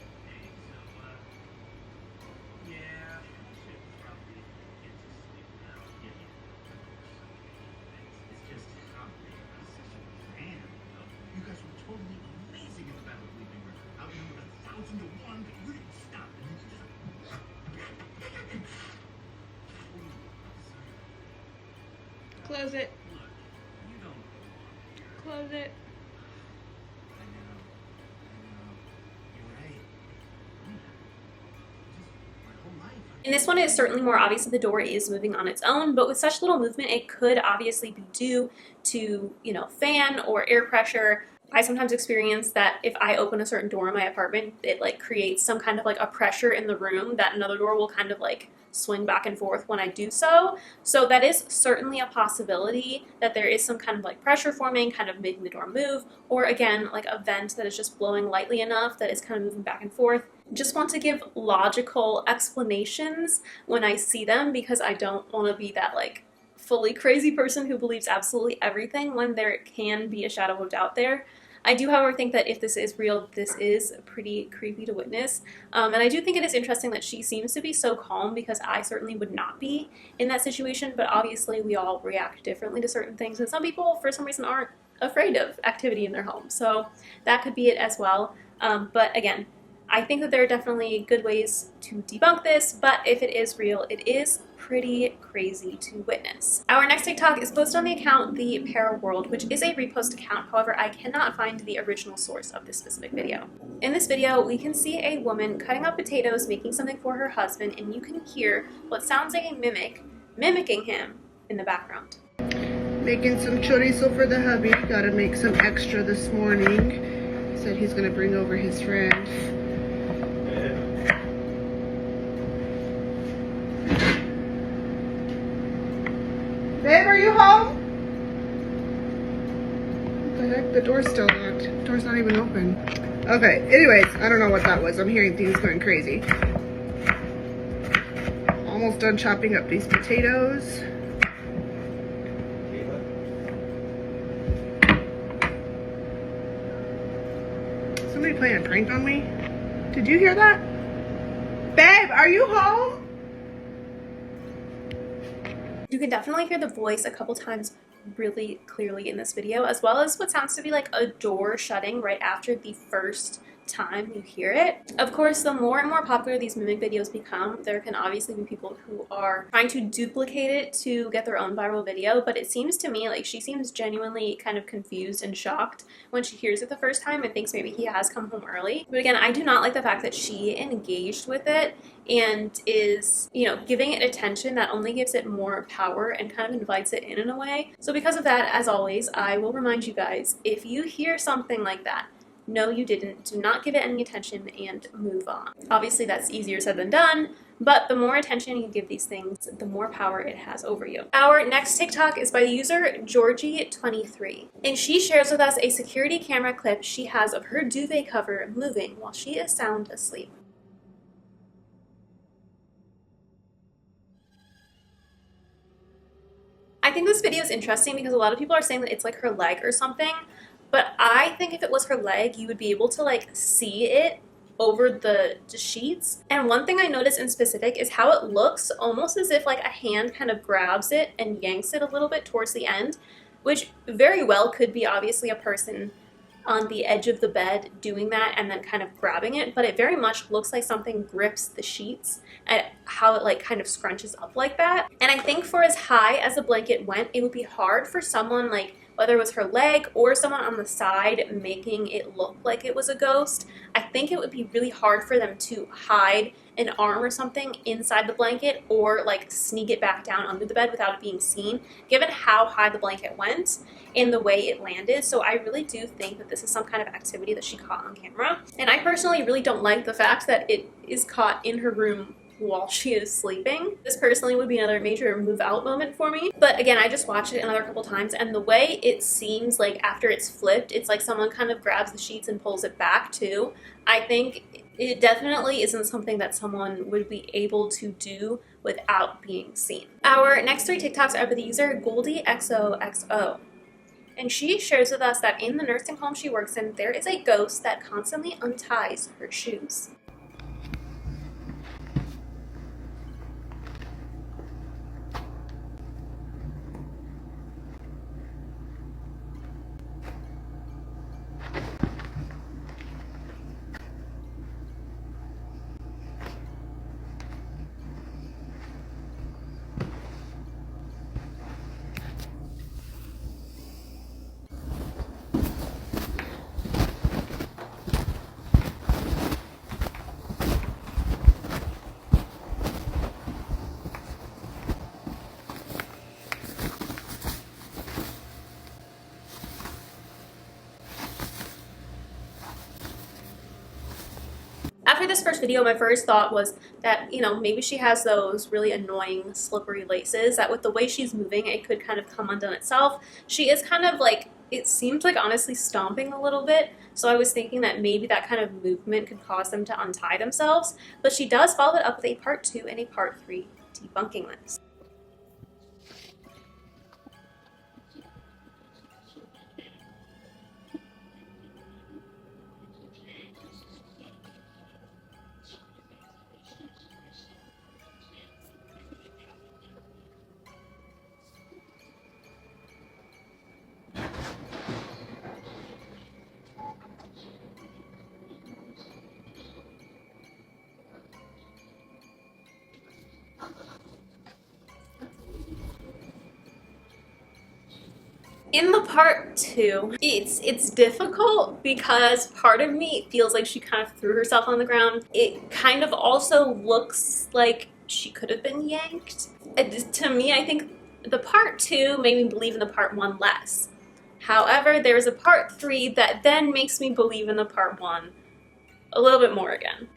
Close it. Close it. In this one, it's certainly more obvious that the door is moving on its own, but with such little movement, it could obviously be due to, fan or air pressure. I sometimes experience that if I open a certain door in my apartment, it like creates some kind of like a pressure in the room that another door will kind of like swing back and forth when I do so. So that is certainly a possibility that there is some kind of like pressure forming, kind of making the door move, or again, like a vent that is just blowing lightly enough that is kind of moving back and forth. Just want to give logical explanations when I see them, because I don't want to be that like fully crazy person who believes absolutely everything when there can be a shadow of doubt there. I do, however, think that if this is real, this is pretty creepy to witness. And I do think it is interesting that she seems to be so calm, because I certainly would not be in that situation, but obviously we all react differently to certain things, and some people, for some reason, aren't afraid of activity in their home. So that could be it as well. But again, I think that there are definitely good ways to debunk this, but if it is real, it is pretty crazy to witness. Our next TikTok is posted on the account The Para World, which is a repost account. However, I cannot find the original source of this specific video. In this video, we can see a woman cutting up potatoes, making something for her husband, and you can hear what sounds like a mimicking him in the background. Making some chorizo for the hubby. Gotta make some extra this morning. Said he's gonna bring over his friend. Babe, are you home? What the heck? The door's still locked. The door's not even open. Okay, anyways, I don't know what that was. I'm hearing things going crazy. Almost done chopping up these potatoes. Somebody playing a prank on me? Did you hear that? Babe, are you home? You can definitely hear the voice a couple times really clearly in this video, as well as what sounds to be like a door shutting right after the first time you hear it. Of course, the more and more popular these mimic videos become, there can obviously be people who are trying to duplicate it to get their own viral video, but it seems to me like she seems genuinely kind of confused and shocked when she hears it the first time and thinks maybe he has come home early. But again, I do not like the fact that she engaged with it and is, you know, giving it attention that only gives it more power and kind of invites it in a way. So because of that, as always, I will remind you guys, if you hear something like that, no, you didn't. Do not give it any attention and move on. Obviously, that's easier said than done, but the more attention you give these things, the more power it has over you. Our next TikTok is by the user Georgie23, and she shares with us a security camera clip she has of her duvet cover moving while she is sound asleep. I think this video is interesting because a lot of people are saying that it's like her leg or something. But I think if it was her leg, you would be able to like see it over the sheets. And one thing I noticed in specific is how it looks almost as if like a hand kind of grabs it and yanks it a little bit towards the end, which very well could be obviously a person on the edge of the bed doing that and then kind of grabbing it. But it very much looks like something grips the sheets and how it like kind of scrunches up like that. And I think for as high as the blanket went, it would be hard for someone like, whether it was her leg or someone on the side making it look like it was a ghost, I think it would be really hard for them to hide an arm or something inside the blanket or like sneak it back down under the bed without it being seen, given how high the blanket went and the way it landed. So I really do think that this is some kind of activity that she caught on camera. And I personally really don't like the fact that it is caught in her room while she is sleeping. This personally would be another major move out moment for me. But again, I just watched it another couple times, and the way it seems like after it's flipped, it's like someone kind of grabs the sheets and pulls it back too. I think it definitely isn't something that someone would be able to do without being seen. Our next three TikToks are by the user GoldieXOXO. And she shares with us that in the nursing home she works in, there is a ghost that constantly unties her shoes. After this first video, my first thought was that, you know, maybe she has those really annoying slippery laces that with the way she's moving, it could kind of come undone itself. She is kind of like, it seems like honestly stomping a little bit. So I was thinking that maybe that kind of movement could cause them to untie themselves. But she does follow it up with a part 2 and a part 3 debunking this. In the part 2, it's difficult because part of me feels like she kind of threw herself on the ground. It kind of also looks like she could have been yanked. To me, I think the part 2 made me believe in the part 1 less. However, there's a part 3 that then makes me believe in the part 1 a little bit more again.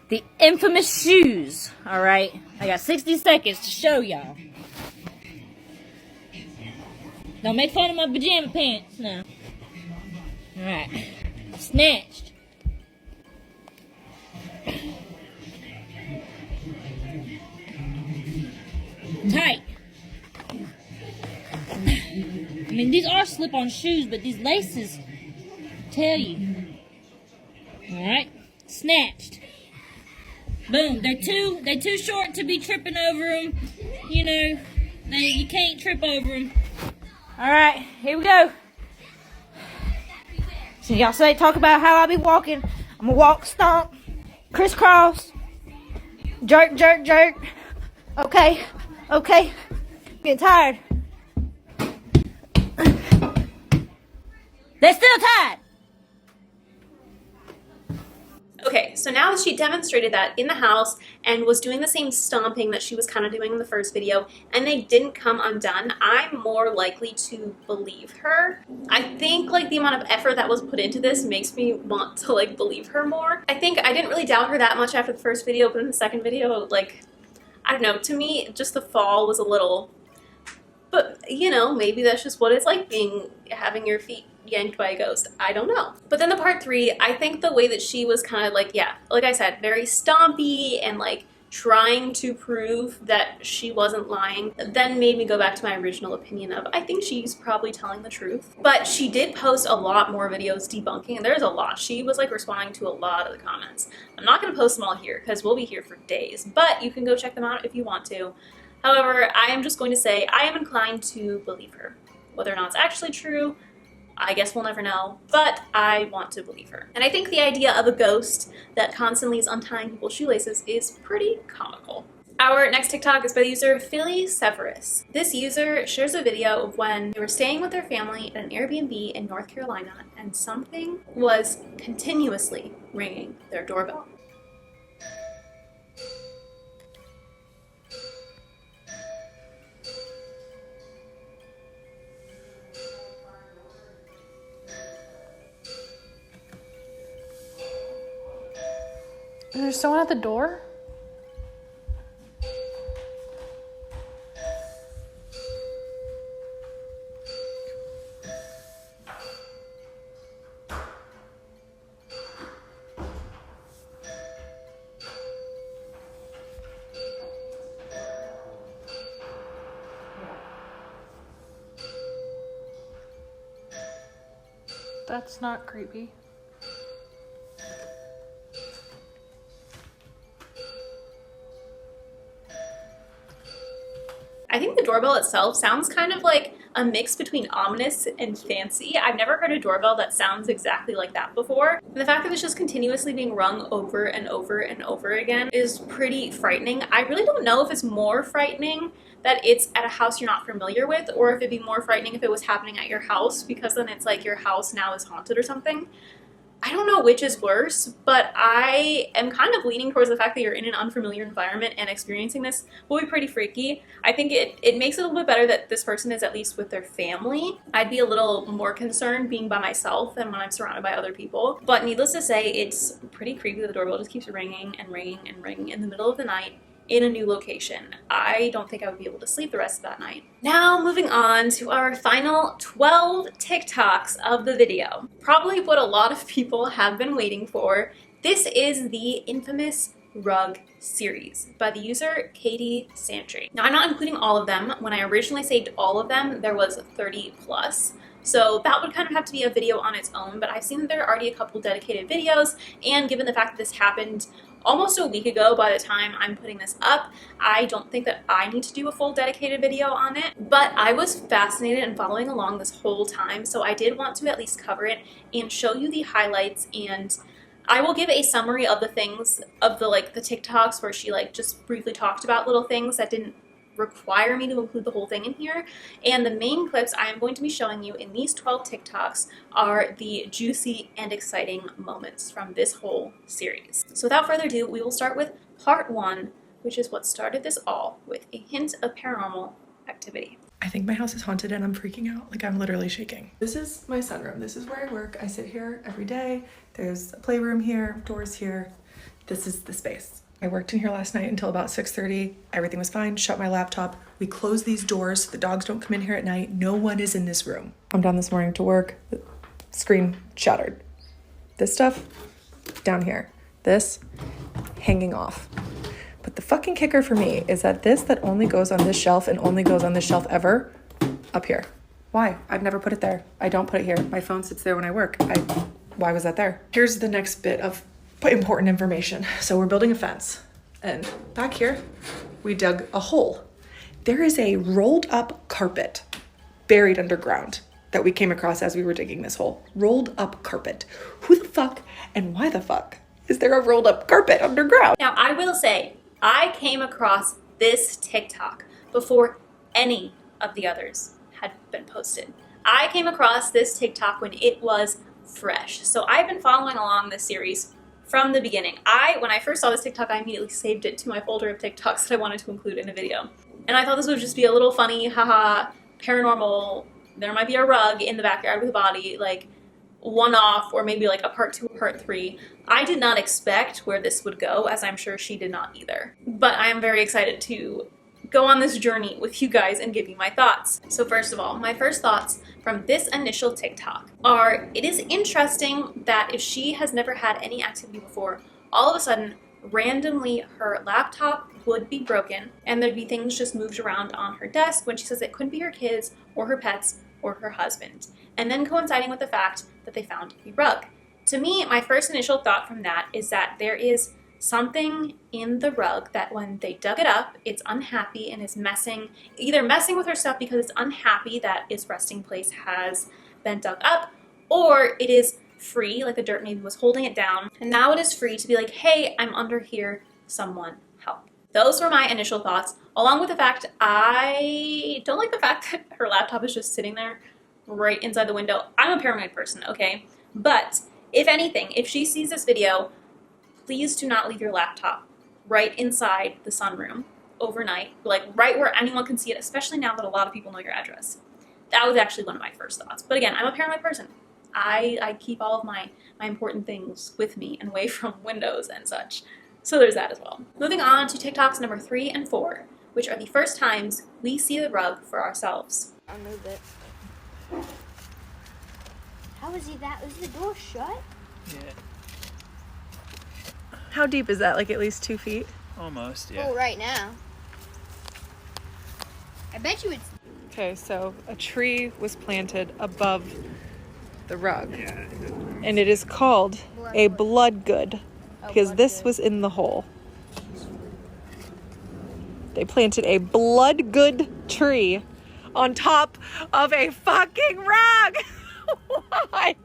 The infamous shoes, alright? I got 60 seconds to show y'all. Don't make fun of my pajama pants now. Alright. Snatched. Tight. I mean, these are slip-on shoes, but these laces tell you. Alright. Snatched. Boom. They're too short to be tripping over them. You know, you can't trip over them. Alright, here we go. So y'all talk about how I be walking. I'm gonna walk, stomp, crisscross, jerk, jerk, jerk. Okay. Getting tired. They're still tied. Okay, so now that she demonstrated that in the house and was doing the same stomping that she was kind of doing in the first video, and they didn't come undone, I'm more likely to believe her. I think like the amount of effort that was put into this makes me want to like believe her more. I think I didn't really doubt her that much after the first video, but in the second video, like, I don't know, to me, just the fall was a little, but you know, maybe that's just what it's like having your feet yanked by a ghost. I don't know. But then the part 3, I think the way that she was kind of like, yeah, like I said, very stompy and like trying to prove that she wasn't lying, then made me go back to my original opinion of, I think she's probably telling the truth. But she did post a lot more videos debunking, and there's a lot. She was like responding to a lot of the comments. I'm not going to post them all here because we'll be here for days, but you can go check them out if you want to. However, I am just going to say I am inclined to believe her. Whether or not it's actually true, I guess we'll never know, but I want to believe her. And I think the idea of a ghost that constantly is untying people's shoelaces is pretty comical. Our next TikTok is by the user Philly Severus. This user shares a video of when they were staying with their family at an Airbnb in North Carolina and something was continuously ringing their doorbell. There's someone at the door? That's not creepy. I think the doorbell itself sounds kind of like a mix between ominous and fancy. I've never heard a doorbell that sounds exactly like that before. And the fact that it's just continuously being rung over and over and over again is pretty frightening. I really don't know if it's more frightening that it's at a house you're not familiar with, or if it'd be more frightening if it was happening at your house, because then it's like your house now is haunted or something. I don't know which is worse, but I am kind of leaning towards the fact that you're in an unfamiliar environment and experiencing this will be pretty freaky. I think it makes it a little bit better that this person is at least with their family. I'd be a little more concerned being by myself than when I'm surrounded by other people. But needless to say, it's pretty creepy that the doorbell just keeps ringing and ringing and ringing in the middle of the night in a new location. I don't think I would be able to sleep the rest of that night. Now moving on to our final 12 TikToks of the video. Probably what a lot of people have been waiting for. This is the infamous rug series by the user Katie Santry. Now I'm not including all of them. When I originally saved all of them, there was 30 plus. So that would kind of have to be a video on its own, but I've seen that there are already a couple dedicated videos, and given the fact that this happened almost a week ago by the time I'm putting this up, I don't think that I need to do a full dedicated video on it. But I was fascinated and following along this whole time, so I did want to at least cover it and show you the highlights, and I will give a summary of the things, of the TikToks where she just briefly talked about little things that didn't require me to include the whole thing in here. And the main clips I am going to be showing you in these 12 TikToks are the juicy and exciting moments from this whole series. So without further ado, we will start with part 1, which is what started this all, with a hint of paranormal activity. I think my house is haunted and I'm freaking out. Like, I'm literally shaking. This is my sunroom. This is where I work. I sit here every day. There's a playroom here, doors here. This is the space. I worked in here last night until about 6:30. Everything was fine. Shut my laptop. We close these doors so the dogs don't come in here at night. No one is in this room. I'm down this morning to work. The screen shattered. This stuff down here. This hanging off. But the fucking kicker for me is that this that only goes on this shelf and only goes on this shelf ever, up here. Why? I've never put it there. I don't put it here. My phone sits there when I work. Why was that there? Here's the next bit of important information. So we're building a fence, and back here we dug a hole. There is a rolled up carpet buried underground that we came across as we were digging this hole. Rolled up carpet. Who the fuck and why the fuck is there a rolled up carpet underground? Now, I will say, I came across this TikTok before any of the others had been posted. I came across this TikTok when it was fresh. So I've been following along this series from the beginning. When I first saw this TikTok, I immediately saved it to my folder of TikToks that I wanted to include in a video. And I thought this would just be a little funny, haha, paranormal, there might be a rug in the backyard with a body, like one-off, or maybe like a part 2 or part 3. I did not expect where this would go, as I'm sure she did not either. But I am very excited to go on this journey with you guys and give you my thoughts. So first of all, my first thoughts from this initial TikTok are, it is interesting that if she has never had any activity before, all of a sudden, randomly her laptop would be broken and there'd be things just moved around on her desk when she says it couldn't be her kids or her pets or her husband. And then coinciding with the fact that they found a rug. To me, my first initial thought from that is that there is something in the rug that when they dug it up, it's unhappy and is either messing with her stuff because it's unhappy that its resting place has been dug up, or it is free, like the dirt maybe was holding it down, and now it is free to be like, hey, I'm under here, someone help. Those were my initial thoughts, along with the fact I don't like the fact that her laptop is just sitting there right inside the window. I'm a paranoid person, okay? But if anything, if she sees this video, please do not leave your laptop right inside the sunroom overnight, like right where anyone can see it, especially now that a lot of people know your address. That was actually one of my first thoughts. But again, I'm a paranoid person. I keep all of my important things with me and away from windows and such. So there's that as well. Moving on to TikToks number 3 and 4, which are the first times we see the rug for ourselves. I'll move it. How is that? Is the door shut? Yeah. How deep is that? Like at least 2 feet? Almost, yeah. Oh, right now. I bet you it's... Okay, so a tree was planted above the rug. Yeah. And it is called a bloodgood because this was in the hole. They planted a bloodgood tree on top of a fucking rug. Why?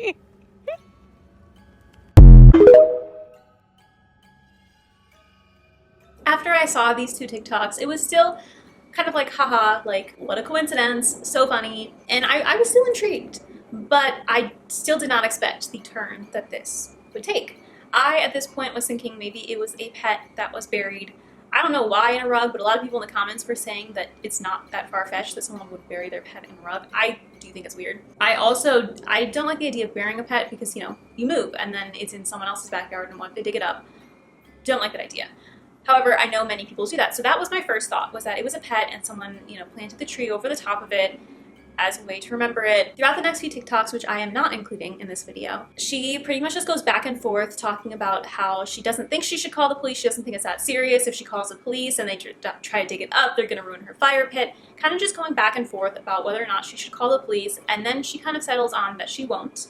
After I saw these 2 TikToks, it was still kind of like, haha, like, what a coincidence, so funny. And I was still intrigued, but I still did not expect the turn that this would take. I, at this point, was thinking maybe it was a pet that was buried. I don't know why in a rug, but a lot of people in the comments were saying that it's not that far-fetched that someone would bury their pet in a rug. I do think it's weird. I don't like the idea of burying a pet because, you know, you move and then it's in someone else's backyard and want to dig it up. Don't like that idea. However, I know many people do that. So that was my first thought, was that it was a pet and someone, you know, planted the tree over the top of it as a way to remember it. Throughout the next few TikToks, which I am not including in this video, she pretty much just goes back and forth talking about how she doesn't think she should call the police. She doesn't think it's that serious. If she calls the police and they try to dig it up, they're going to ruin her fire pit. Kind of just going back and forth about whether or not she should call the police. And then she kind of settles on that she won't.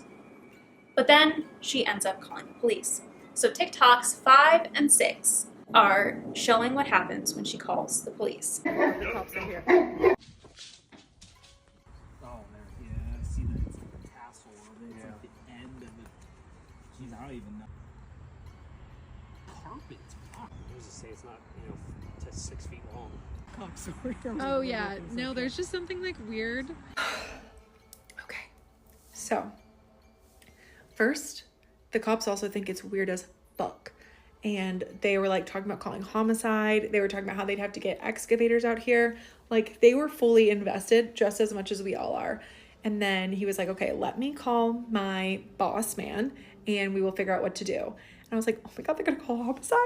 But then she ends up calling the police. So TikToks 5 and 6 are showing what happens when she calls the police. Oh, there, yeah. See that? It's like the tassel of it. It's like the end of it. Jeez, I don't even know. Carpet. Wow. What does it say? It's not, 6 feet long. TikTok story. Oh yeah, no, there's just something like weird. Okay, so first, the cops also think it's weird as fuck. And they were like talking about calling homicide. They were talking about how they'd have to get excavators out here. Like they were fully invested just as much as we all are. And then he was like, okay, let me call my boss man and we will figure out what to do. And I was like, oh my God, they're gonna call homicide?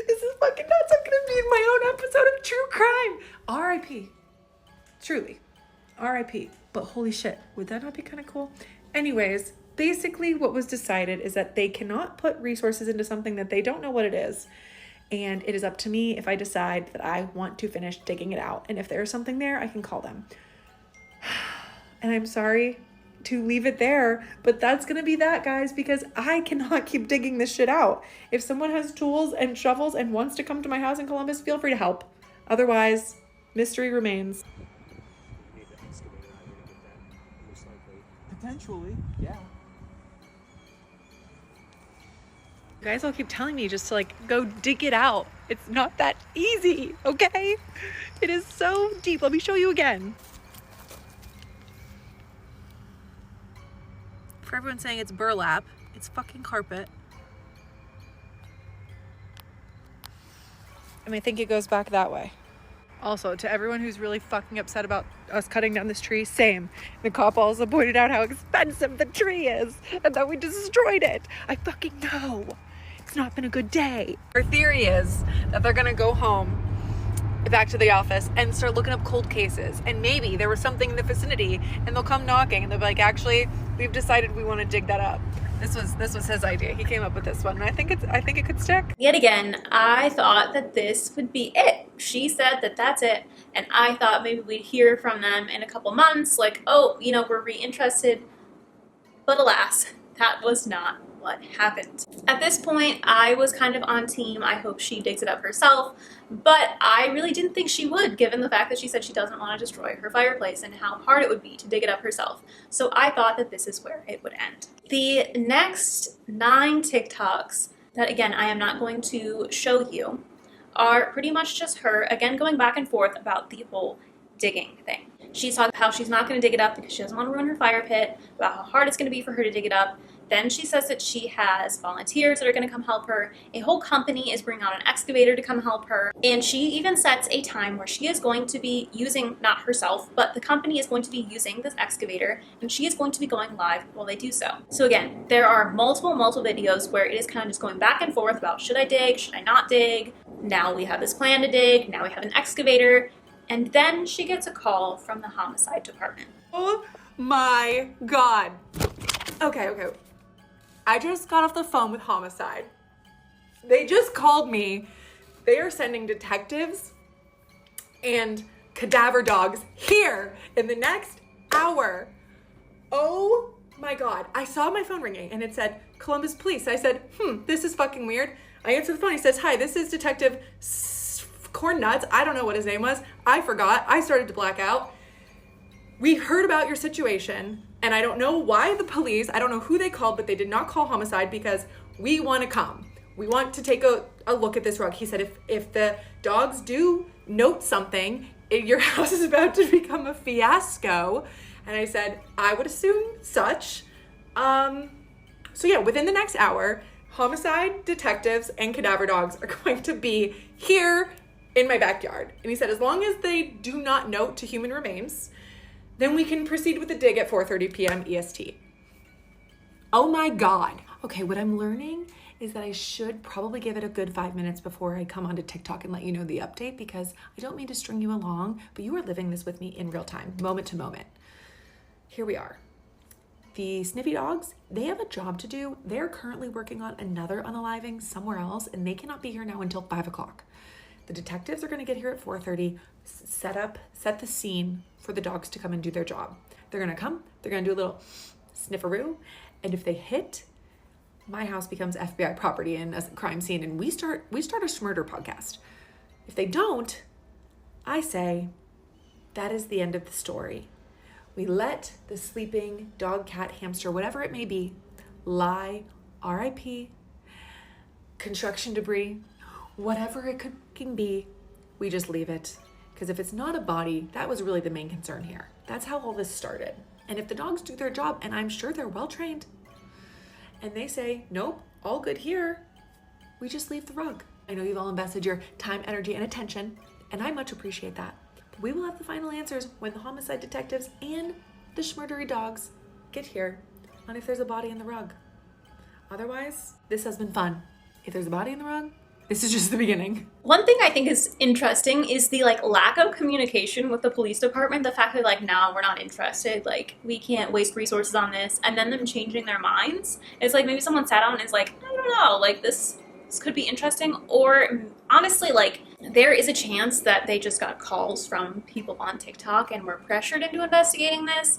This is fucking nuts. I'm gonna be in my own episode of true crime. R.I.P. Truly. R.I.P. But holy shit, would that not be kind of cool? Anyways, basically what was decided is that they cannot put resources into something that they don't know what it is. And it is up to me if I decide that I want to finish digging it out. And if there's something there, I can call them. And I'm sorry to leave it there, but that's going to be that, guys, because I cannot keep digging this shit out. If someone has tools and shovels and wants to come to my house in Columbus, feel free to help. Otherwise, mystery remains. Potentially, yeah. You guys all keep telling me just to like go dig it out. It's not that easy, okay? It is so deep. Let me show you again. For everyone saying it's burlap, it's fucking carpet. And I think it goes back that way. Also, to everyone who's really fucking upset about us cutting down this tree, same. The cop also pointed out how expensive the tree is and that we destroyed it. I fucking know. It's not been a good day. Our theory is that they're gonna go home, back to the office, and start looking up cold cases. And maybe there was something in the vicinity and they'll come knocking and they'll be like, actually, we've decided we want to dig that up. This was his idea. He came up with this one, and I think it could stick. Yet again, I thought that this would be it. She said that that's it, and I thought maybe we'd hear from them in a couple months, like, oh, you know, we're reinterested. But alas, that was not what happened. At this point, I was kind of on team, I hope she digs it up herself, but I really didn't think she would, given the fact that she said she doesn't want to destroy her fireplace and how hard it would be to dig it up herself. So I thought that this is where it would end. The next 9 TikToks that, again, I am not going to show you are pretty much just her, again, going back and forth about the whole digging thing. She's talking about how she's not going to dig it up because she doesn't want to ruin her fire pit, about how hard it's going to be for her to dig it up. Then she says that she has volunteers that are going to come help her. A whole company is bringing out an excavator to come help her. And she even sets a time where she is going to be using, not herself, but the company is going to be using this excavator, and she is going to be going live while they do so. So again, there are multiple videos where it is kind of just going back and forth about should I dig, should I not dig? Now we have this plan to dig, now we have an excavator. And then she gets a call from the homicide department. Oh my God. Okay. I just got off the phone with homicide. They just called me. They are sending detectives and cadaver dogs here in the next hour. Oh my God. I saw my phone ringing and it said Columbus Police. I said, this is fucking weird. I answered the phone. He says, hi, this is Detective Corn Nuts. I don't know what his name was. I forgot. I started to black out. We heard about your situation, and I don't know why the police, I don't know who they called, but they did not call homicide because we want to come. We want to take a look at this rug. He said, if the dogs do note something, your house is about to become a fiasco. And I said, I would assume such. So yeah, within the next hour, homicide detectives and cadaver dogs are going to be here in my backyard. And he said, as long as they do not note to human remains, then we can proceed with the dig at 4:30 p.m. EST. Oh my God. Okay, what I'm learning is that I should probably give it a good 5 minutes before I come onto TikTok and let you know the update, because I don't mean to string you along, but you are living this with me in real time, moment to moment. Here we are. The sniffy dogs, they have a job to do. They're currently working on another unaliving somewhere else, and they cannot be here now until 5 o'clock. The detectives are going to get here at 4:30, set the scene for the dogs to come and do their job. They're going to come, they're going to do a little snifferoo, and if they hit, my house becomes FBI property and a crime scene, and we start a murder podcast. If they don't, I say that is the end of the story. We let the sleeping dog, cat, hamster, whatever it may be, lie, RIP, construction debris, whatever it can be, we just leave it. Because if it's not a body, that was really the main concern here. That's how all this started. And if the dogs do their job, and I'm sure they're well trained, and they say, nope, all good here, we just leave the rug. I know you've all invested your time, energy, and attention, and I much appreciate that. But we will have the final answers when the homicide detectives and the schmurdery dogs get here on if there's a body in the rug. Otherwise, this has been fun. If there's a body in the rug, this is just the beginning. One thing I think is interesting is the lack of communication with the police department. The fact that no, we're not interested. We can't waste resources on this. And then them changing their minds. It's maybe someone sat down and is I don't know, this could be interesting. Or honestly, there is a chance that they just got calls from people on TikTok and were pressured into investigating this.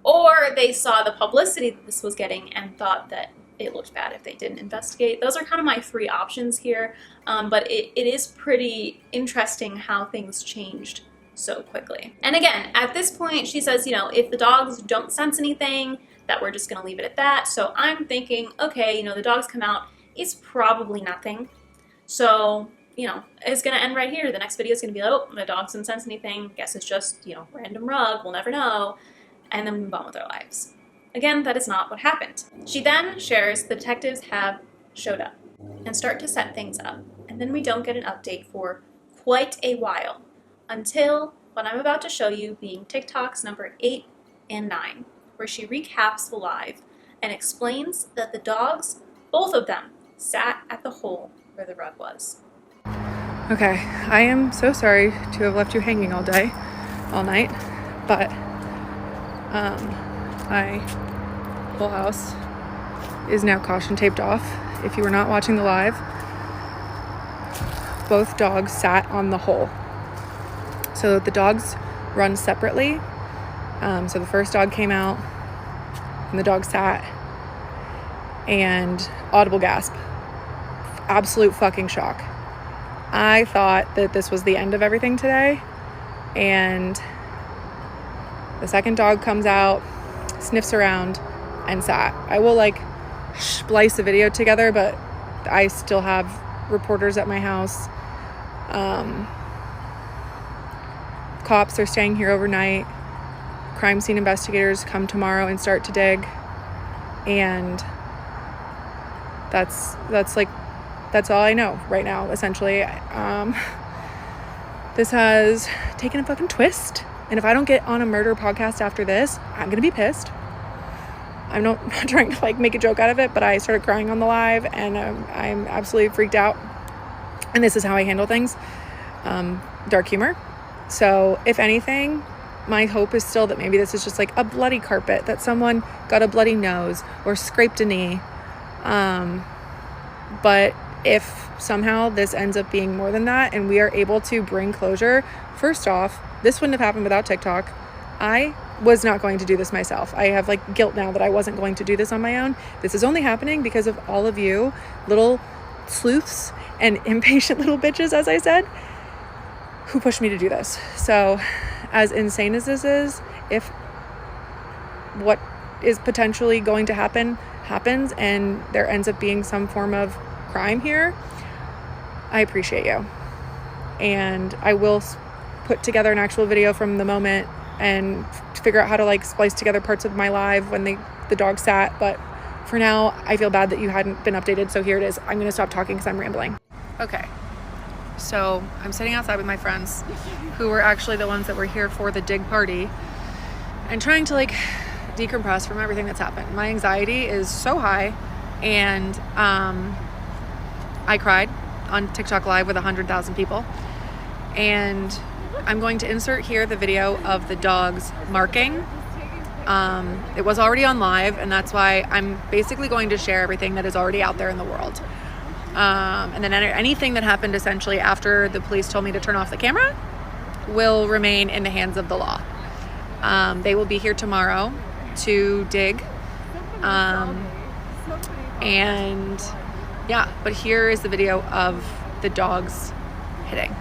Or they saw the publicity that this was getting and thought that it looked bad if they didn't investigate. Those are kind of my three options here. But it is pretty interesting how things changed so quickly. And again, at this point, she says, if the dogs don't sense anything, that we're just going to leave it at that. So I'm thinking, okay, the dogs come out, it's probably nothing. So, it's going to end right here. The next video is going to be oh, the dogs didn't sense anything. Guess it's just, random rug. We'll never know. And then move on with our lives. Again, that is not what happened. She then shares the detectives have showed up and start to set things up. And then we don't get an update for quite a while until what I'm about to show you being TikToks number 8 and 9, where she recaps the live and explains that the dogs, both of them, sat at the hole where the rug was. Okay, I am so sorry to have left you hanging all day, all night, but my whole house is now caution taped off. If you were not watching the live, both dogs sat on the hole. So the dogs run separately. So the first dog came out and the dog sat, and audible gasp. Absolute fucking shock. I thought that this was the end of everything today, and the second dog comes out, sniffs around, and sat. I will splice a video together, but I still have reporters at my house. Cops are staying here overnight. Crime scene investigators come tomorrow and start to dig. And that's all I know right now, essentially. This has taken a fucking twist. And if I don't get on a murder podcast after this, I'm going to be pissed. I'm not trying to make a joke out of it, but I started crying on the live, and I'm absolutely freaked out. And this is how I handle things. Dark humor. So if anything, my hope is still that maybe this is just a bloody carpet, that someone got a bloody nose or scraped a knee. But if somehow this ends up being more than that and we are able to bring closure, first off, this wouldn't have happened without TikTok. I was not going to do this myself. I have guilt now that I wasn't going to do this on my own. This is only happening because of all of you little sleuths and impatient little bitches, as I said, who pushed me to do this. So as insane as this is, if what is potentially going to happen happens and there ends up being some form of crime here, I appreciate you. And I will put together an actual video from the moment and figure out how to splice together parts of my live when the dog sat. But for now, I feel bad that you hadn't been updated, so here it is. I'm going to stop talking because I'm rambling. Okay, so I'm sitting outside with my friends who were actually the ones that were here for the dig party and trying to decompress from everything that's happened. My anxiety is so high, and I cried on TikTok Live with 100,000 people. And I'm going to insert here the video of the dogs marking. It was already on live, and that's why I'm basically going to share everything that is already out there in the world. And then anything that happened essentially after the police told me to turn off the camera will remain in the hands of the law. They will be here tomorrow to dig. And yeah, but here is the video of the dogs hitting.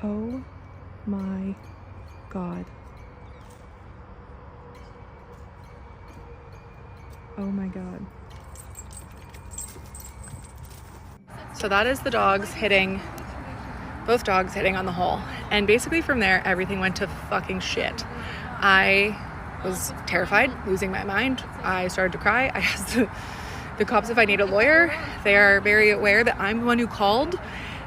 Oh my God. Oh my God. So that is the dogs hitting, both dogs hitting on the hole. And basically from there, everything went to fucking shit. I was terrified, losing my mind. I started to cry. I asked the cops if I need a lawyer. They are very aware that I'm the one who called,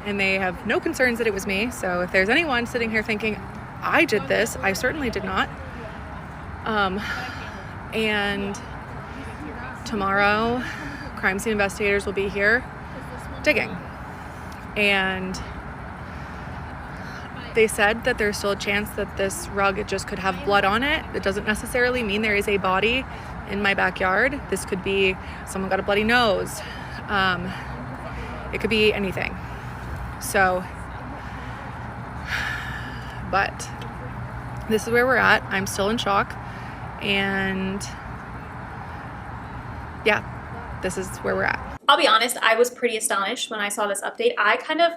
and they have no concerns that it was me. So if there's anyone sitting here thinking I did this, I certainly did not. And tomorrow, crime scene investigators will be here digging. And they said that there's still a chance that this rug, it just could have blood on it. It doesn't necessarily mean there is a body in my backyard. This could be someone got a bloody nose. It could be anything. So, but this is where we're at. I'm still in shock. And yeah, this is where we're at. I'll be honest, I was pretty astonished when I saw this update. I kind of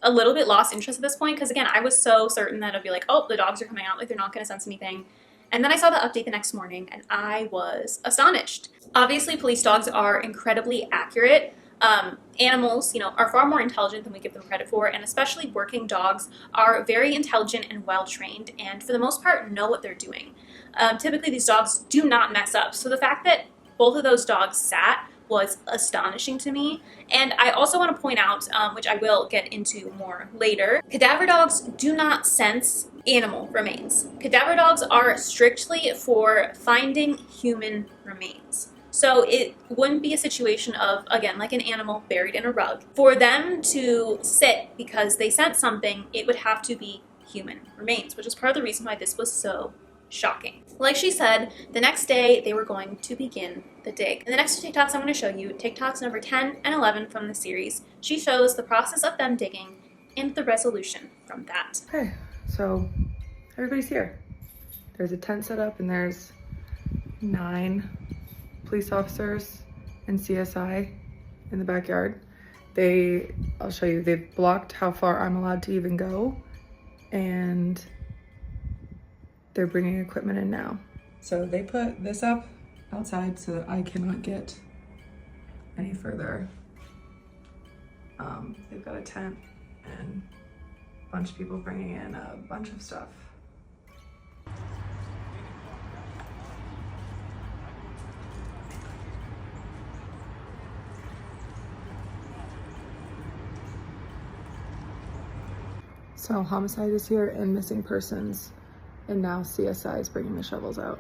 a little bit lost interest at this point because, again, I was so certain that it'd be like, oh, the dogs are coming out, like they're not going to sense anything. And then I saw the update the next morning and I was astonished. Obviously, police dogs are incredibly accurate. Animals, are far more intelligent than we give them credit for, and especially working dogs are very intelligent and well-trained and for the most part know what they're doing. Typically, these dogs do not mess up. So the fact that both of those dogs sat was astonishing to me. And I also want to point out, which I will get into more later, cadaver dogs do not sense animal remains. Cadaver dogs are strictly for finding human remains. So it wouldn't be a situation of, again, like an animal buried in a rug. For them to sit because they sense something, it would have to be human remains, which is part of the reason why this was so shocking. Like she said, the next day they were going to begin the dig. In the next two TikToks I'm going to show you, TikToks number 10 and 11 from the series, she shows the process of them digging and the resolution from that. Okay, so everybody's here. There's a tent set up and there's 9 police officers and CSI in the backyard. I'll show you, they've blocked how far I'm allowed to even go, and they're bringing equipment in now. So they put this up outside so that I cannot get any further. They've got a tent and a bunch of people bringing in a bunch of stuff. So homicide is here and missing persons, and now CSI is bringing the shovels out.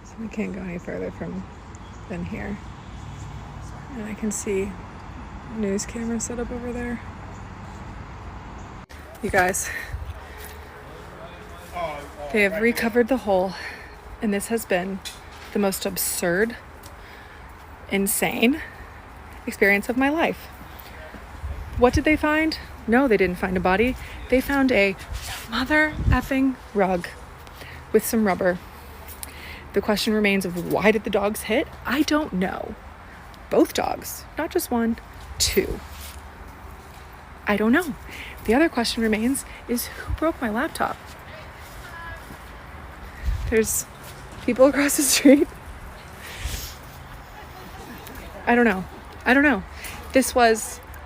So we can't go any further than here. And I can see news cameras set up over there. You guys, they have recovered the hole, and this has been the most absurd, insane experience of my life. What did they find? No, they didn't find a body. They found a mother effing rug with some rubber. The question remains of why did the dogs hit? I don't know. Both dogs, not just one, 2. I don't know. The other question remains is who broke my laptop? There's people across the street. I don't know.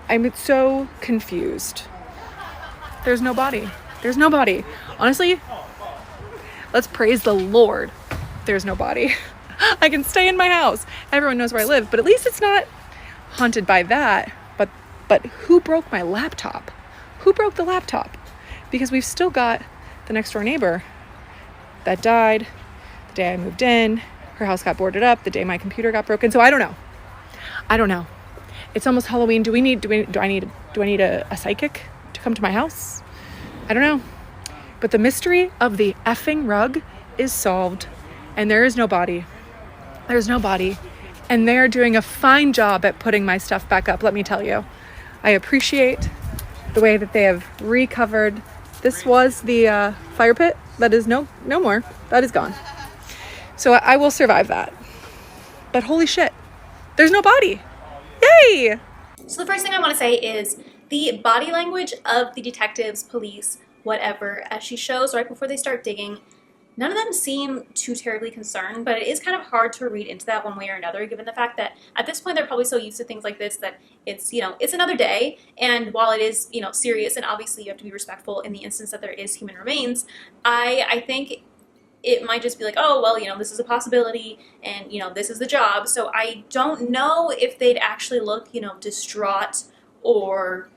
I'm so confused. There's no body. Honestly, let's praise the Lord. There's no body. I can stay in my house. Everyone knows where I live, but at least it's not haunted by that. But who broke my laptop? Who broke the laptop? Because we've still got the next door neighbor that died the day I moved in. Her house got boarded up the day my computer got broken. So I don't know. It's almost Halloween. Do I need a psychic to come to my house? I don't know. But the mystery of the effing rug is solved, and there is no body. There's no body. And they're doing a fine job at putting my stuff back up, let me tell you. I appreciate the way that they have recovered. This was the fire pit. That is no more. That is gone. So I will survive that. But holy shit. There's no body. Yay! So the first thing I want to say is the body language of the detectives, police, whatever, as she shows right before they start digging, none of them seem too terribly concerned, but it is kind of hard to read into that one way or another, given the fact that at this point they're probably so used to things like this that it's, it's another day. And while it is, serious, and obviously you have to be respectful in the instance that there is human remains, I think it might just be like, oh, well, this is a possibility and, this is the job. So I don't know if they'd actually look, distraught or,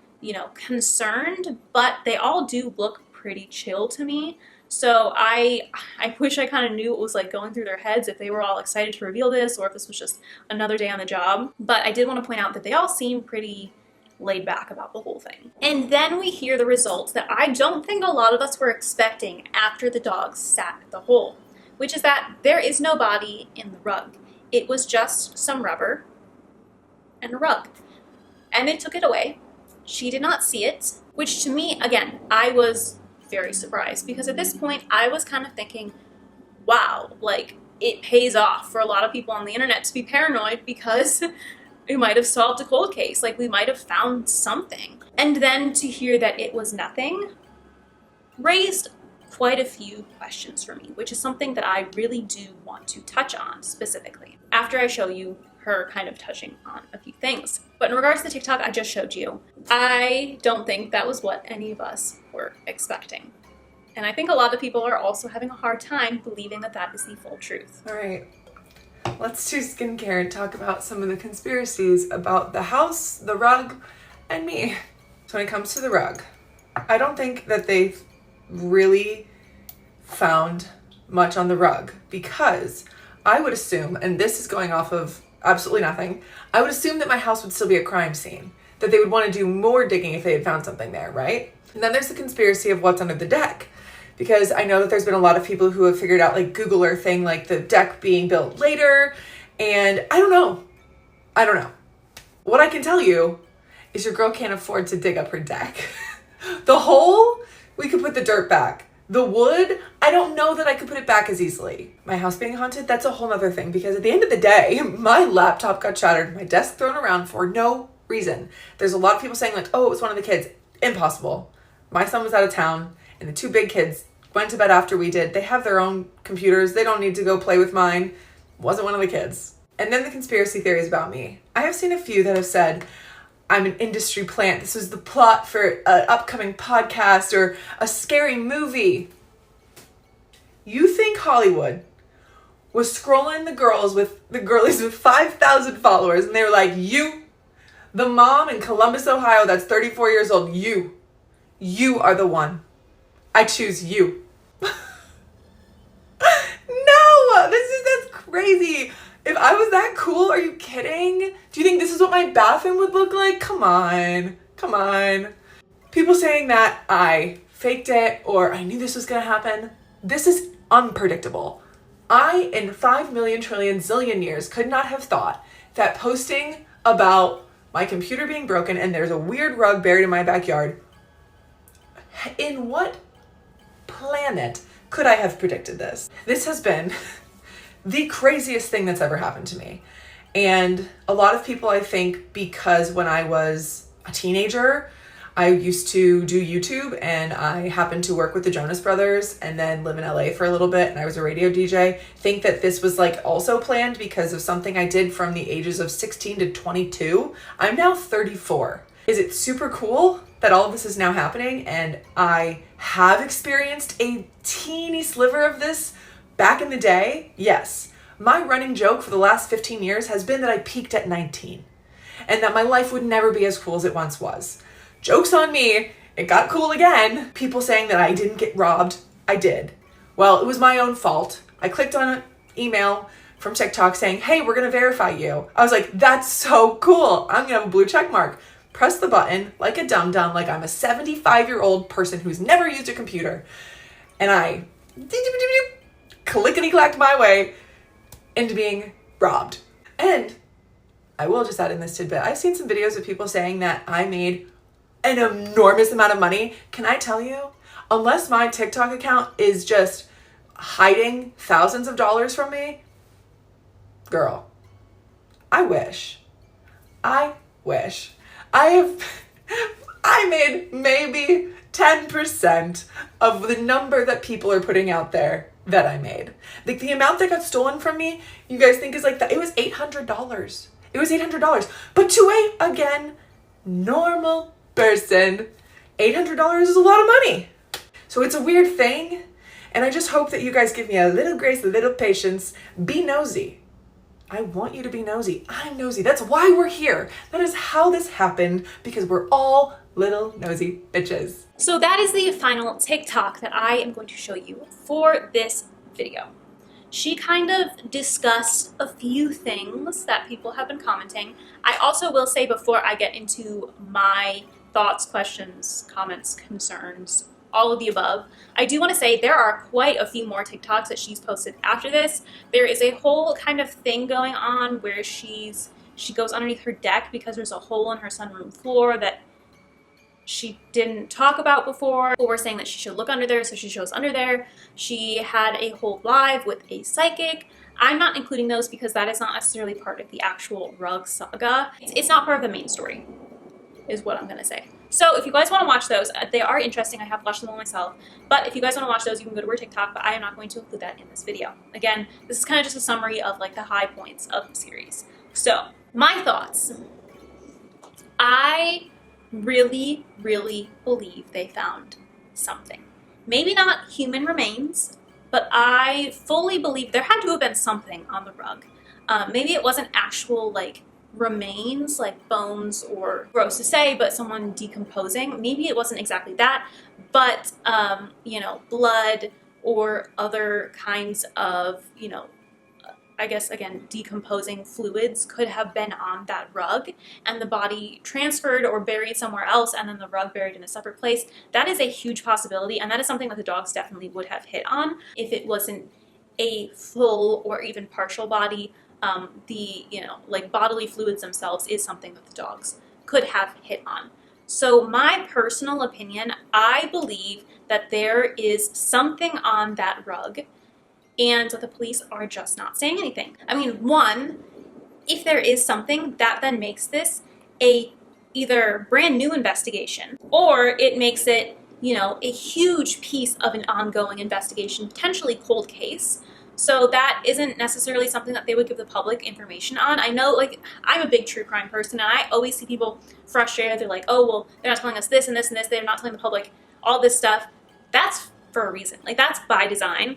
concerned, but they all do look pretty chill to me. So I wish I kind of knew what was like going through their heads, if they were all excited to reveal this or if this was just another day on the job. But I did want to point out that they all seem pretty laid back about the whole thing. And then we hear the results that I don't think a lot of us were expecting after the dogs sat at the hole, which is that there is no body in the rug. It was just some rubber and a rug. And they took it away. She did not see it, which to me, again, I was very surprised, because at this point I was kind of thinking, wow, like it pays off for a lot of people on the internet to be paranoid, because we might have solved a cold case, like we might have found something. And then to hear that it was nothing raised quite a few questions for me, which is something that I really do want to touch on specifically after I show you her kind of touching on a few things. But in regards to the TikTok I just showed you, I don't think that was what any of us were expecting. And I think a lot of people are also having a hard time believing that that is the full truth. All right, let's do skincare and talk about some of the conspiracies about the house, the rug, and me. So when it comes to the rug, I don't think that they've really found much on the rug, because I would assume, and this is going off of absolutely nothing, I would assume that my house would still be a crime scene, that they would want to do more digging if they had found something there, right? And then there's the conspiracy of what's under the deck, because I know that there's been a lot of people who have figured out like Google Earth thing, like the deck being built later, and I don't know. What I can tell you is your girl can't afford to dig up her deck. The hole, we could put the dirt back. The wood, I don't know that I could put it back as easily. My house being haunted, that's a whole nother thing, because at the end of the day, my laptop got shattered, my desk thrown around for no reason. There's a lot of people saying like, oh, it was one of the kids. Impossible. My son was out of town, and the two big kids went to bed after we did. They have their own computers. They don't need to go play with mine. Wasn't one of the kids. And then the conspiracy theories about me. I have seen a few that have said, I'm an industry plant. This was the plot for an upcoming podcast or a scary movie. You think Hollywood was scrolling the girlies with 5,000 followers, and they were like, you, the mom in Columbus, Ohio, that's 34 years old, you are the one. I choose you. No, that's crazy. If I was that cool, are you kidding? Do you think this is what my bathroom would look like? Come on. People saying that I faked it or I knew this was gonna happen. This is unpredictable. I, in 5 million trillion zillion years, could not have thought that posting about my computer being broken and there's a weird rug buried in my backyard, in what planet could I have predicted this? This has been the craziest thing that's ever happened to me. And a lot of people, I think, because when I was a teenager, I used to do YouTube, and I happened to work with the Jonas Brothers and then live in LA for a little bit, and I was a radio DJ, think that this was like also planned because of something I did from the ages of 16 to 22. I'm now 34. Is it super cool that all of this is now happening and I have experienced a teeny sliver of this back in the day? Yes. My running joke for the last 15 years has been that I peaked at 19 and that my life would never be as cool as it once was. Joke's on me. It got cool again. People saying that I didn't get robbed. I did. Well, it was my own fault. I clicked on an email from TikTok saying, hey, we're going to verify you. I was like, that's so cool. I'm going to have a blue check mark. Press the button like a dum-dum, like I'm a 75-year-old person who's never used a computer. And I clickety-clacked my way into being robbed. And I will just add in this tidbit. I've seen some videos of people saying that I made an enormous amount of money. Can I tell you, unless my TikTok account is just hiding thousands of dollars from me, girl, I wish. I have, I made maybe 10% of the number that people are putting out there that I made. Like the amount that got stolen from me, you guys think is like that. It was $800. It was $800. But to a, again, normal person, $800 is a lot of money. So it's a weird thing. And I just hope that you guys give me a little grace, a little patience. Be nosy. I want you to be nosy. I'm nosy. That's why we're here. That is how this happened, because we're all little nosy bitches. So that is the final TikTok that I am going to show you for this video. She kind of discussed a few things that people have been commenting. I also will say, before I get into my thoughts, questions, comments, concerns, all of the above, I do want to say there are quite a few more TikToks that she's posted after this. There is a whole kind of thing going on where she goes underneath her deck because there's a hole in her sunroom floor that she didn't talk about before. People were saying that she should look under there, so she goes under there. She had a whole live with a psychic. I'm not including those because that is not necessarily part of the actual rug saga. It's not part of the main story, is what I'm gonna say. So if you guys want to watch those, they are interesting. I have watched them all myself. But if you guys want to watch those, you can go to her TikTok, but I am not going to include that in this video. Again, this is kind of just a summary of like the high points of the series. So my thoughts. I really, really believe they found something. Maybe not human remains, but I fully believe there had to have been something on the rug. Maybe it wasn't actual like remains, like bones, or gross to say, but someone decomposing. Maybe it wasn't exactly that, but you know, blood or other kinds of, you know, I guess again, decomposing fluids could have been on that rug, and the body transferred or buried somewhere else, and then the rug buried in a separate place. That is a huge possibility, and that is something that the dogs definitely would have hit on if it wasn't a full or even partial body. The, you know, like bodily fluids themselves is something that the dogs could have hit on. So my personal opinion, I believe that there is something on that rug, and the police are just not saying anything. I mean, one, if there is something, that then makes this a either brand new investigation, or it makes it, you know, a huge piece of an ongoing investigation, potentially cold case. So that isn't necessarily something that they would give the public information on. I know, like, I'm a big true crime person, and I always see people frustrated. They're like, oh, well, they're not telling us this and this and this. They're not telling the public all this stuff. That's for a reason. Like, that's by design.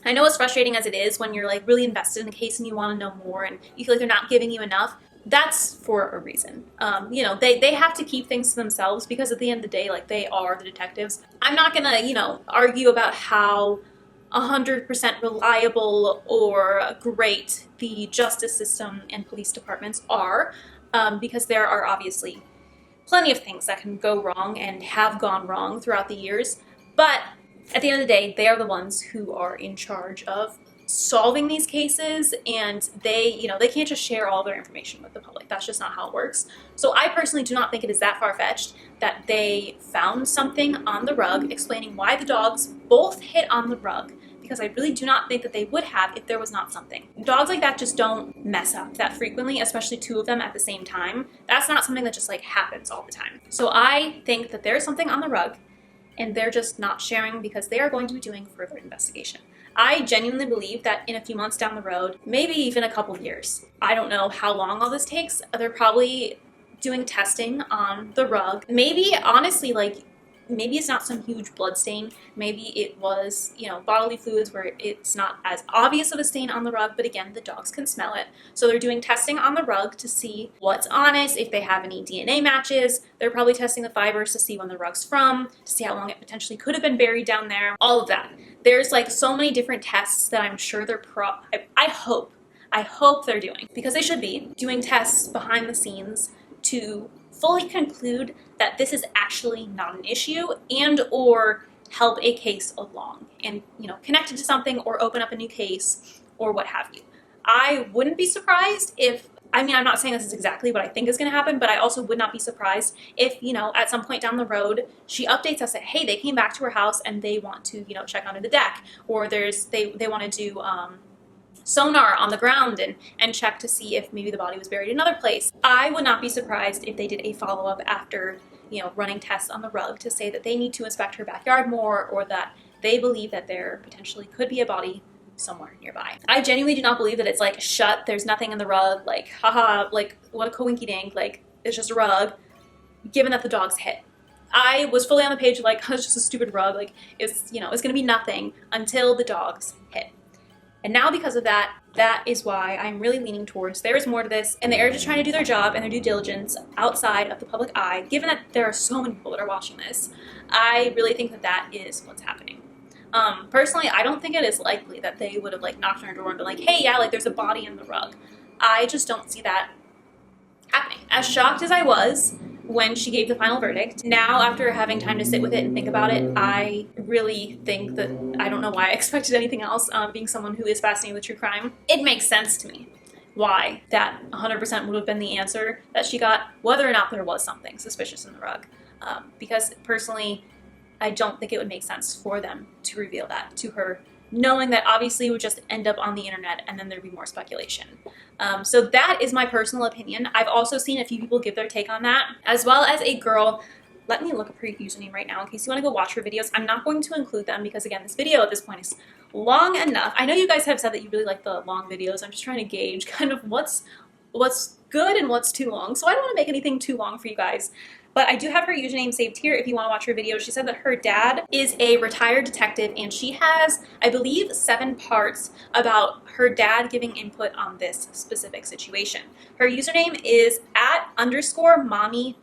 I know as frustrating as it is when you're, like, really invested in the case and you want to know more and you feel like they're not giving you enough. That's for a reason. You know, they have to keep things to themselves because at the end of the day, like, they are the detectives. I'm not going to, you know, argue about how 100% reliable or great the justice system and police departments are, because there are obviously plenty of things that can go wrong and have gone wrong throughout the years. But at the end of the day, they are the ones who are in charge of solving these cases, and they, you know, they can't just share all their information with the public. That's just not how it works. So I personally do not think it is that far-fetched that they found something on the rug explaining why the dogs both hit on the rug, because I really do not think that they would have if there was not something. Dogs like that just don't mess up that frequently, especially two of them at the same time. That's not something that just like happens all the time. So I think that there's something on the rug and they're just not sharing because they are going to be doing further investigation. I genuinely believe that in a few months down the road, maybe even a couple years, I don't know how long all this takes, they're probably doing testing on the rug. Maybe, honestly, like, maybe it's not some huge blood stain. Maybe it was, you know, bodily fluids where it's not as obvious of a stain on the rug, but again, the dogs can smell it. So they're doing testing on the rug to see what's on it, if they have any DNA matches. They're probably testing the fibers to see when the rug's from, to see how long it potentially could have been buried down there, all of that. There's like so many different tests that I'm sure they're I hope they're doing, because they should be doing tests behind the scenes to fully conclude that this is actually not an issue and or help a case along and, you know, connect it to something or open up a new case or what have you. I wouldn't be surprised if, I mean, I'm not saying this is exactly what I think is going to happen, but I also would not be surprised if, you know, at some point down the road, she updates us that, hey, they came back to her house and they want to, you know, check under the deck, or they want to do sonar on the ground and check to see if maybe the body was buried in another place. I would not be surprised if they did a follow-up after, you know, running tests on the rug to say that they need to inspect her backyard more, or that they believe that there potentially could be a body somewhere nearby. I genuinely do not believe that it's like shut, there's nothing in the rug, like haha, like what a coinky-dink, like it's just a rug, given that the dogs hit. I was fully on the page like, oh, it's just a stupid rug, like it's, you know, it's gonna be nothing until the dogs hit. And now because of that, that is why I'm really leaning towards there is more to this, and they are just trying to do their job and their due diligence outside of the public eye. Given that there are so many people that are watching this, I really think that that is what's happening. Personally, I don't think it is likely that they would have like knocked on her door and been like, hey, yeah, like there's a body in the rug. I just don't see that happening. As shocked as I was when she gave the final verdict, now after having time to sit with it and think about it, I really think that, I don't know why I expected anything else, being someone who is fascinated with true crime. It makes sense to me why that 100% would have been the answer that she got, whether or not there was something suspicious in the rug. Because personally, I don't think it would make sense for them to reveal that to her, knowing that obviously it would just end up on the internet and then there'd be more speculation. So that is my personal opinion. I've also seen a few people give their take on that, as well as a girl. Let me look up her username right now in case you want to go watch her videos. I'm not going to include them because, again, this video at this point is long enough. I know you guys have said that you really like the long videos. I'm just trying to gauge kind of what's good and what's too long. So I don't want to make anything too long for you guys. But I do have her username saved here if you want to watch her video. She said that her dad is a retired detective, and she has, I believe, 7 parts about her dad giving input on this specific situation. Her username is @_mommy.bod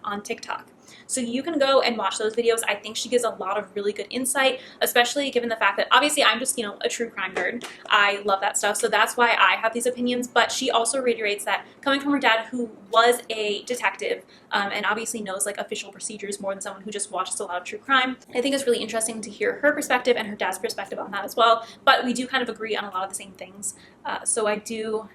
on TikTok. So you can go and watch those videos. I think she gives a lot of really good insight, especially given the fact that obviously I'm just, you know, a true crime nerd. I love that stuff. So that's why I have these opinions. But she also reiterates that coming from her dad, who was a detective and obviously knows like official procedures more than someone who just watches a lot of true crime, I think it's really interesting to hear her perspective and her dad's perspective on that as well. But we do kind of agree on a lot of the same things. So I do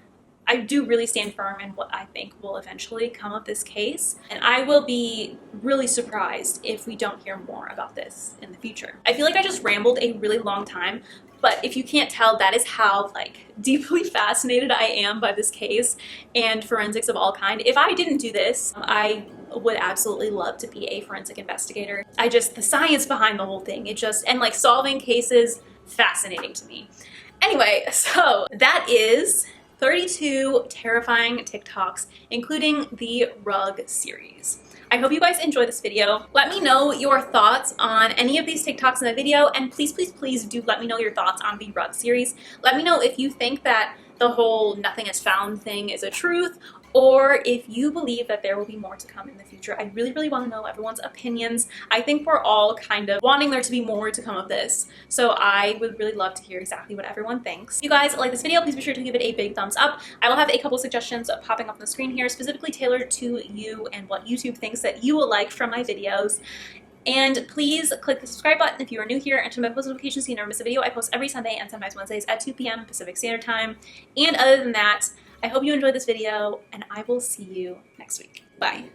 really stand firm in what I think will eventually come of this case. And I will be really surprised if we don't hear more about this in the future. I feel like I just rambled a really long time, but if you can't tell, that is how like deeply fascinated I am by this case and forensics of all kind. If I didn't do this, I would absolutely love to be a forensic investigator. The science behind the whole thing, and like solving cases, fascinating to me. Anyway, so that is 32 terrifying TikToks, including the rug series. I hope you guys enjoy this video. Let me know your thoughts on any of these TikToks in the video, and please, please, please do let me know your thoughts on the rug series. Let me know if you think that the whole nothing is found thing is a truth, or if you believe that there will be more to come in the future. I really, really want to know everyone's opinions. I think we're all kind of wanting there to be more to come of this, so I would really love to hear exactly what everyone thinks. If you guys like this video, please be sure to give it a big thumbs up. I will have a couple suggestions popping up on the screen here, specifically tailored to you and what YouTube thinks that you will like from my videos. And please click the subscribe button if you are new here, and turn on post notifications so you never miss a video. I post every Sunday and sometimes Wednesdays at 2 p.m. Pacific Standard Time. And other than that, I hope you enjoyed this video, and I will see you next week. Bye.